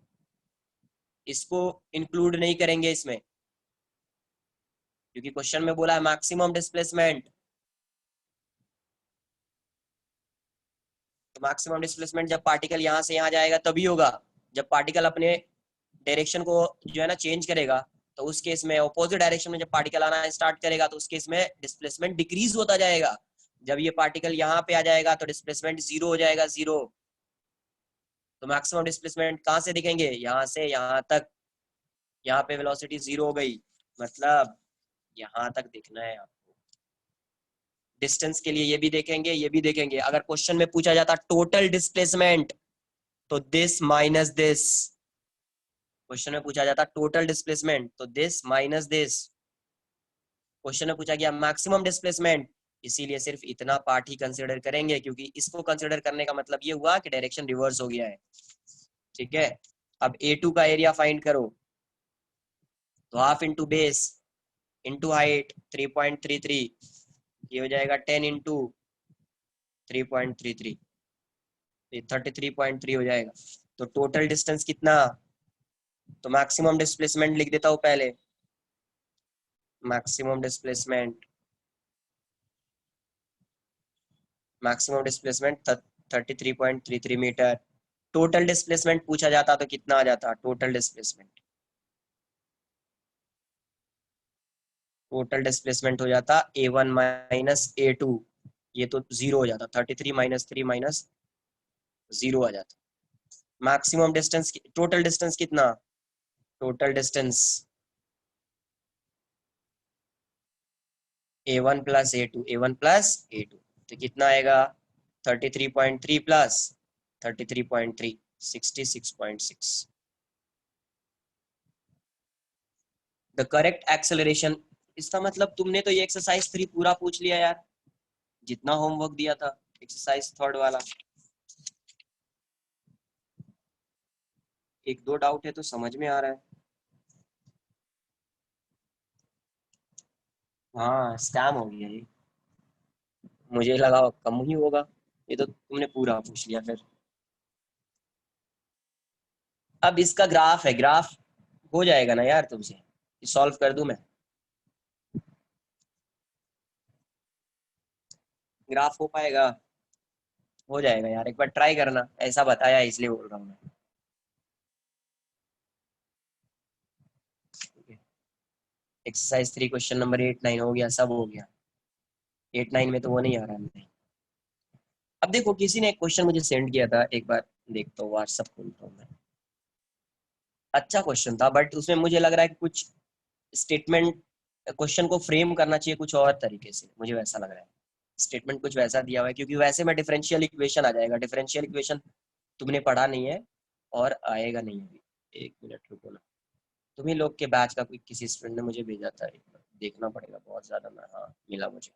इसको इंक्लूड नहीं करेंगे इसमें, क्योंकि क्वेश्चन में बोला है मैक्सिमम डिस्प्लेसमेंट, तो मैक्सिमम डिस्प्लेसमेंट जब पार्टिकल यहाँ से यहाँ जाएगा तभी होगा, जब पार्टिकल अपने डायरेक्शन को जो है ना चेंज करेगा, तो उस केस में ऑपोजिट डायरेक्शन में जब पार्टिकल आना स्टार्ट करेगा तो उस केस में डिस्प्लेसमेंट डिक्रीज होता जाएगा। जब ये पार्टिकल यहाँ पे आ जाएगा तो डिस्प्लेसमेंट 0 हो जाएगा, 0। तो मैक्सिमम डिस्प्लेसमेंट कहाँ से दिखेंगे, यहाँ से यहाँ तक, यहाँ पे वेलोसिटी 0 हो गई, मतलब यहाँ तक दिखना है आपको। डिस्टेंस के लिए ये भी देखेंगे, ये भी देखेंगे। अगर क्वेश्चन में पूछा जाता टोटल डिस्प्लेसमेंट तो दिस माइनस दिस, क्वेश्चन में पूछा जाता टोटल डिस्प्लेसमेंट तो दिस माइनस दिस, क्वेश्चन में पूछा गया मैक्सिमम डिस्प्लेसमेंट, इसीलिए सिर्फ इतना पार्ट ही कंसीडर करेंगे, क्योंकि इसको कंसीडर करने का मतलब ये हुआ कि डायरेक्शन रिवर्स हो गया है। ठीक है, अब A2 का एरिया फाइंड करो, तो half into base into height 3.33, ये हो जाएगा 10 इंटू 3.33, 33.3 हो जाएगा। तो टोटल डिस्टेंस कितना, तो मैक्सिमम डिस्प्लेसमेंट लिख देता हूं पहले, maximum displacement 33.33 metre. Total displacement पूछा जाता तो कितना आ जाता, टोटल डिस्प्लेसमेंट हो जाता A1 माइनस A2, ये तो 0 हो जाता, 33 माइनस 3 माइनस 0 आ जाता। मैक्सिमम डिस्टेंस, टोटल डिस्टेंस कितना, total distance A1 plus A2, A1 plus A2, तो कितना आएगा 33.3 प्लस 33.3, 66.6। द करेक्ट एक्सेलरेशन, इसका मतलब तुमने तो ये एक्सरसाइज 3 पूरा पूछ लिया यार, जितना होमवर्क दिया था एक्सरसाइज 3 वाला। एक दो डाउट है तो समझ में आ रहा है। हाँ स्कैम हो गया ये, मुझे लगा कम ही होगा, ये तो तुमने पूरा पूछ लिया फिर। अब इसका ग्राफ है, ग्राफ हो जाएगा ना यार तुमसे, सॉल्व कर दूं मैं, ग्राफ हो पाएगा, हो जाएगा यार, एक बार ट्राई करना, ऐसा बताया इसलिए बोल रहा हूँ मैं। एक्सरसाइज 3 क्वेश्चन नंबर 8 9 हो गया, सब हो गया। 8 9 में तो वो नहीं आ रहा है। अब देखो किसी ने एक क्वेश्चन मुझे सेंड किया था, एक बार देखता हूँ, व्हाट्सएप खोलता हूँ मैं। अच्छा क्वेश्चन था, बट उसमें मुझे लग रहा है कि कुछ स्टेटमेंट क्वेश्चन को फ्रेम करना चाहिए कुछ और तरीके से, मुझे वैसा लग रहा है। स्टेटमेंट कुछ वैसा दिया हुआ है, क्योंकि वैसे में डिफरेंशियल इक्वेशन आ जाएगा। डिफरेंशियल इक्वेशन तुमने पढ़ा नहीं है और आएगा नहीं अभी। एक मिनट रुको ना, तुम्ही लोग के बैच का कोई किसी स्टूडेंट ने मुझे भेजा था, एक बार देखना पड़ेगा बहुत ज्यादा। मैं, हाँ मिला मुझे।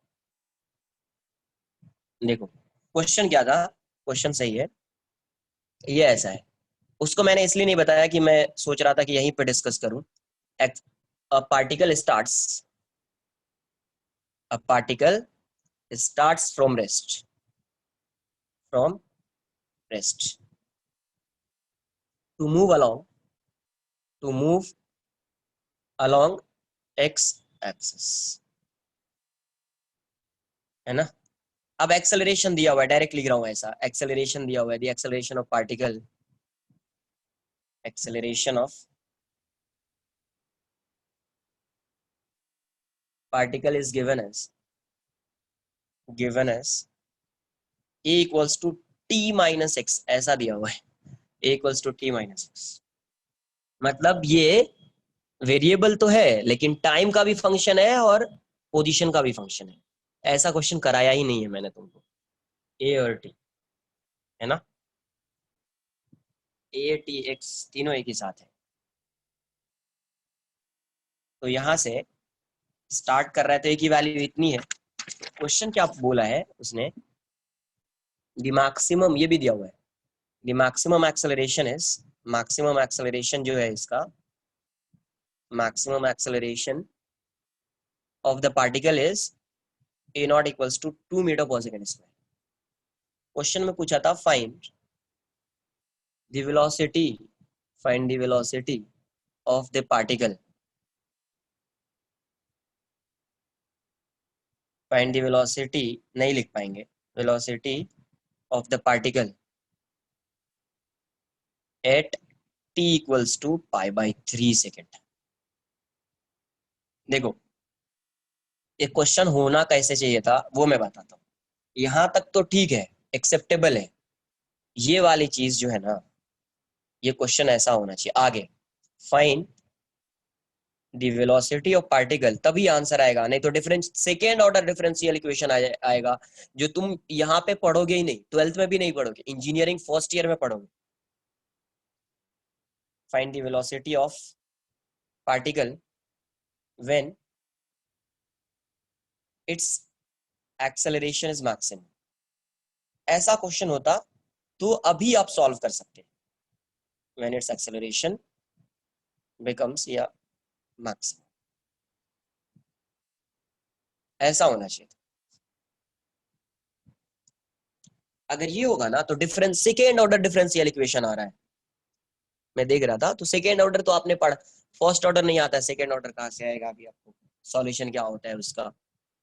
देखो क्वेश्चन क्या था, क्वेश्चन सही है, ये ऐसा है। उसको मैंने इसलिए नहीं बताया कि मैं सोच रहा था कि यहीं पे डिस्कस करूं। a particle starts a particle starts from rest to move along to move along x axis, है ना। अब एक्सेलरेशन दिया हुआ है, डायरेक्ट लिख रहा हूं ऐसा। एक्सेलरेशन दिया हुआ है, the acceleration of particle, acceleration of particle is given as a equals to t minus x, ऐसा दिया हुआ है। a equals to t minus x, मतलब ये वेरिएबल तो है लेकिन टाइम का भी फंक्शन है और पोजीशन का भी फंक्शन है। ऐसा क्वेश्चन कराया ही नहीं है मैंने तुमको। ए और टी, है ना, ए टी एक्स तीनों एक ही साथ है। तो यहां से स्टार्ट कर रहे थे, एक ही वैल्यू इतनी है। क्वेश्चन क्या बोला है उसने, द मैक्सिमम, ये भी दिया हुआ है, the maximum acceleration is, maximum acceleration जो है इसका, maximum acceleration of the particle is a naught equals to 2 metre per second square. Question में पूछा था find the velocity, find the velocity of the particle, find the velocity, नहीं लिख पाएंगे, velocity of the particle at t equals to pi by 3 second। देखो एक question होना कैसे चाहिए था वो मैं बताता हूँ। यहां तक तो ठीक है, एक्सेप्टेबल है। ये वाली चीज जो है ना, ये क्वेश्चन ऐसा होना चाहिए आगे, find the velocity of particle, तभी आंसर आएगा। नहीं तो difference, second order differential equation आएगा, जो तुम यहाँ पे पढ़ोगे ही नहीं, 12th में भी नहीं पढ़ोगे, इंजीनियरिंग फर्स्ट ईयर में पढ़ोगे। Find the velocity of particle when its acceleration is maximum, ऐसा क्वेश्चन होता तो अभी आप सॉल्व कर सकते। व्हेन इट्स एक्सेलरेशन बिकम्स या मैक्सिमम, ऐसा होना चाहिए। अगर ये होगा ना तो difference, second order differential equation आ रहा है, मैं देख रहा था। तो सेकेंड ऑर्डर तो आपने पढ़ा, फर्स्ट ऑर्डर नहीं आता है, सेकेंड ऑर्डर कहाँ से आएगा अभी आपको, सॉल्यूशन क्या होता है उसका,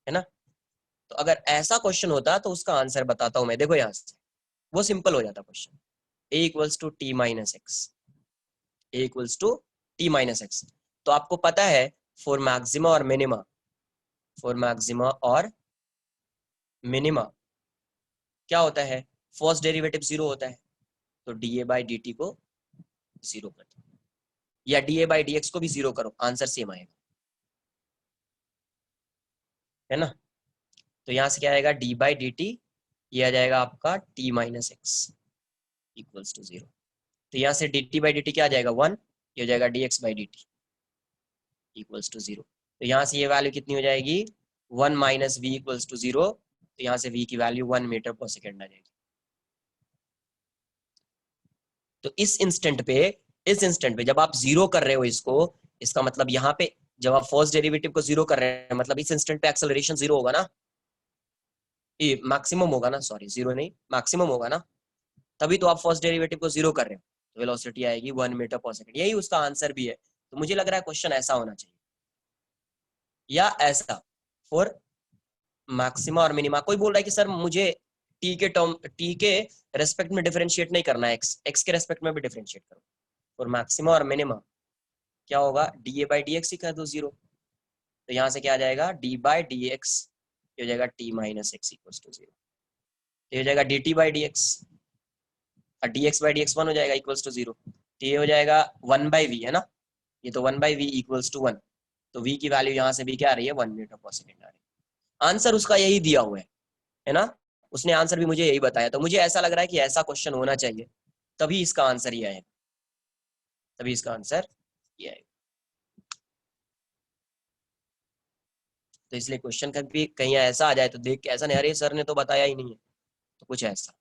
है ना। तो अगर ऐसा क्वेश्चन होता तो उसका आंसर बताता हूं मैं, देखो यहाँ से वो सिंपल हो जाता question. A equals to t minus x, a equals to t minus x. तो आपको पता है फॉर मैक्सिमा और मिनिमा, फॉर मैक्सिमा और मिनिमा क्या होता है, फर्स्ट डेरिवेटिव जीरो होता है, तो d a by D t को जीरो कर दो, या d a by D x को भी जीरो करो, आंसर सेम आएगा, है ना। तो यहां से क्या आएगा, डी बाई डी टी, ये आ जाएगा आपका t minus x equals to zero. तो यहाँ से d t by D t क्या आ जाएगा, 1, ये हो जाएगा d x by D T equals to zero. तो यहाँ से ये वैल्यू कितनी हो जाएगी, 1 minus v equals to zero. तो यहाँ से वी की वैल्यू 1 मीटर पर सेकेंड आ जाएगी। तो इस इंस्टेंट पे जब आप जीरो कर रहे हो इसको, इसका मतलब यहाँ पे जब आप फर्स्ट डेरिवेटिव को जीरो कर रहे हैं, मतलब इस इंस्टेंट पे एक्सेलरेशन जीरो होगा ना, ये मैक्सिमम होगा ना, सॉरी जीरो नहीं मैक्सिमम होगा ना, तभी तो आप फर्स्ट डेरिवेटिव को जीरो कर रहे हो, तो वेलोसिटी आएगी 1 मीटर पर सेकंड। यही उसका आंसर भी है। तो मुझे लग रहा है क्वेश्चन ऐसा होना चाहिए या ऐसा, फॉर मैक्सिमा और मिनिमा। कोई बोल रहा है कि सर मुझे टी के रेस्पेक्ट में डिफरेंशिएट नहीं करना है, एक्स के रेस्पेक्ट में भी डिफरेंशिएट करो। फॉर मैक्सिमा और मिनिमा क्या होगा, d a by D x ही कर दो जीरो। तो यहाँ से क्या आ जाएगा, डी बाई डी एक्स, हो जाएगा t minus x equal to zero. ये हो जाएगा d t by D x, और d x by D x 1 हो जाएगा इक्वल्स टू जीरो। तो ये हो जाएगा 1/v है ना, ये तो 1/v इक्वल्स टू 1, तो v की वैल्यू यहाँ से भी क्या आ रही है 1 मीटर पर सेकेंड आ रही है। आंसर उसका यही दिया हुआ है ना, उसने आंसर भी मुझे यही बताया, तो मुझे ऐसा लग रहा है कि ऐसा क्वेश्चन होना चाहिए, तभी इसका आंसर ये आएगा, तभी इसका आंसर ये आएगा। तो इसलिए क्वेश्चन कभी कहीं ऐसा आ जाए तो देख के ऐसा नहीं अरे सर ने तो बताया ही नहीं है, तो कुछ ऐसा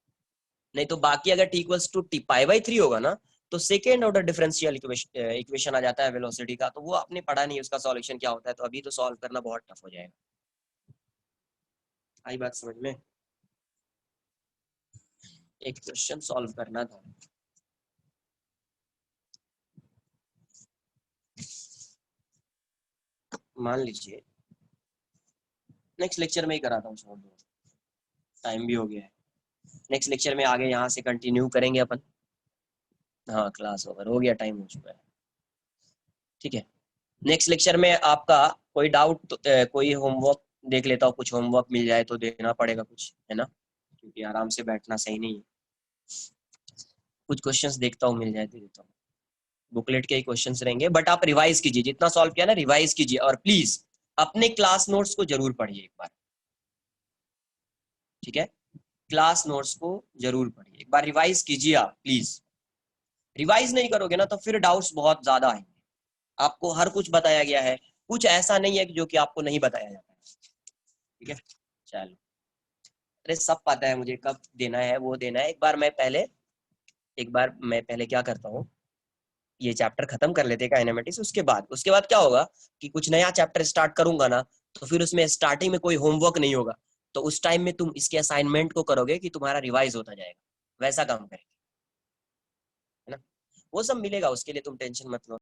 नहीं। तो बाकी अगर टी इक्वल्स टू टी पाई/3 होगा ना, तो सेकेंड ऑर्डर डिफरेंशियल इक्वेशन आ जाता है वेलोसिटी का, तो वो आपने पढ़ा नहीं उसका सॉल्यूशन क्या होता है, तो अभी तो सॉल्व करना बहुत टफ हो जाएगा। आई बात समझ में? एक क्वेश्चन सॉल्व करना था, मान लीजिए नेक्स्ट लेक्चर में ही कराता हूँ, छोड़ दो, टाइम भी हो गया है। नेक्स्ट लेक्चर में आगे यहाँ से कंटिन्यू करेंगे अपन। हाँ क्लास ओवर हो गया, टाइम हो चुका है, ठीक है। नेक्स्ट लेक्चर में आपका कोई डाउट तो, कोई होमवर्क देख लेता हूँ, कुछ होमवर्क मिल जाए तो देना पड़ेगा कुछ, है ना, क्योंकि आराम से बैठना सही नहीं है। कुछ क्वेश्चंस देखता हूँ, मिल जाए तो देता हूँ। बुकलेट के ही क्वेश्चंस रहेंगे, बट आप रिवाइज कीजिए, जितना सॉल्व किया ना रिवाइज कीजिए, और प्लीज अपने क्लास नोट्स को जरूर पढ़िए एक बार, ठीक है। क्लास नोट्स को जरूर पढ़िए एक बार, रिवाइज कीजिए आप प्लीज। रिवाइज नहीं करोगे ना तो फिर डाउट्स बहुत ज्यादा आएंगे। आपको हर कुछ बताया गया है, कुछ ऐसा नहीं है जो कि आपको नहीं बताया जाता है, ठीक है। चलो, अरे सब पता है मुझे, कब देना है वो देना है। एक बार मैं पहले क्या करता हूँ, ये चैप्टर खत्म कर लेते हैं काइनेमेटिक्स, उसके बाद क्या होगा कि कुछ नया चैप्टर स्टार्ट करूंगा ना, तो फिर उसमें स्टार्टिंग में कोई होमवर्क नहीं होगा, तो उस टाइम में तुम इसके असाइनमेंट को करोगे कि तुम्हारा रिवाइज होता जाएगा, वैसा काम करेंगे, है ना। वो सब मिलेगा, उसके लिए तुम टेंशन मत लो।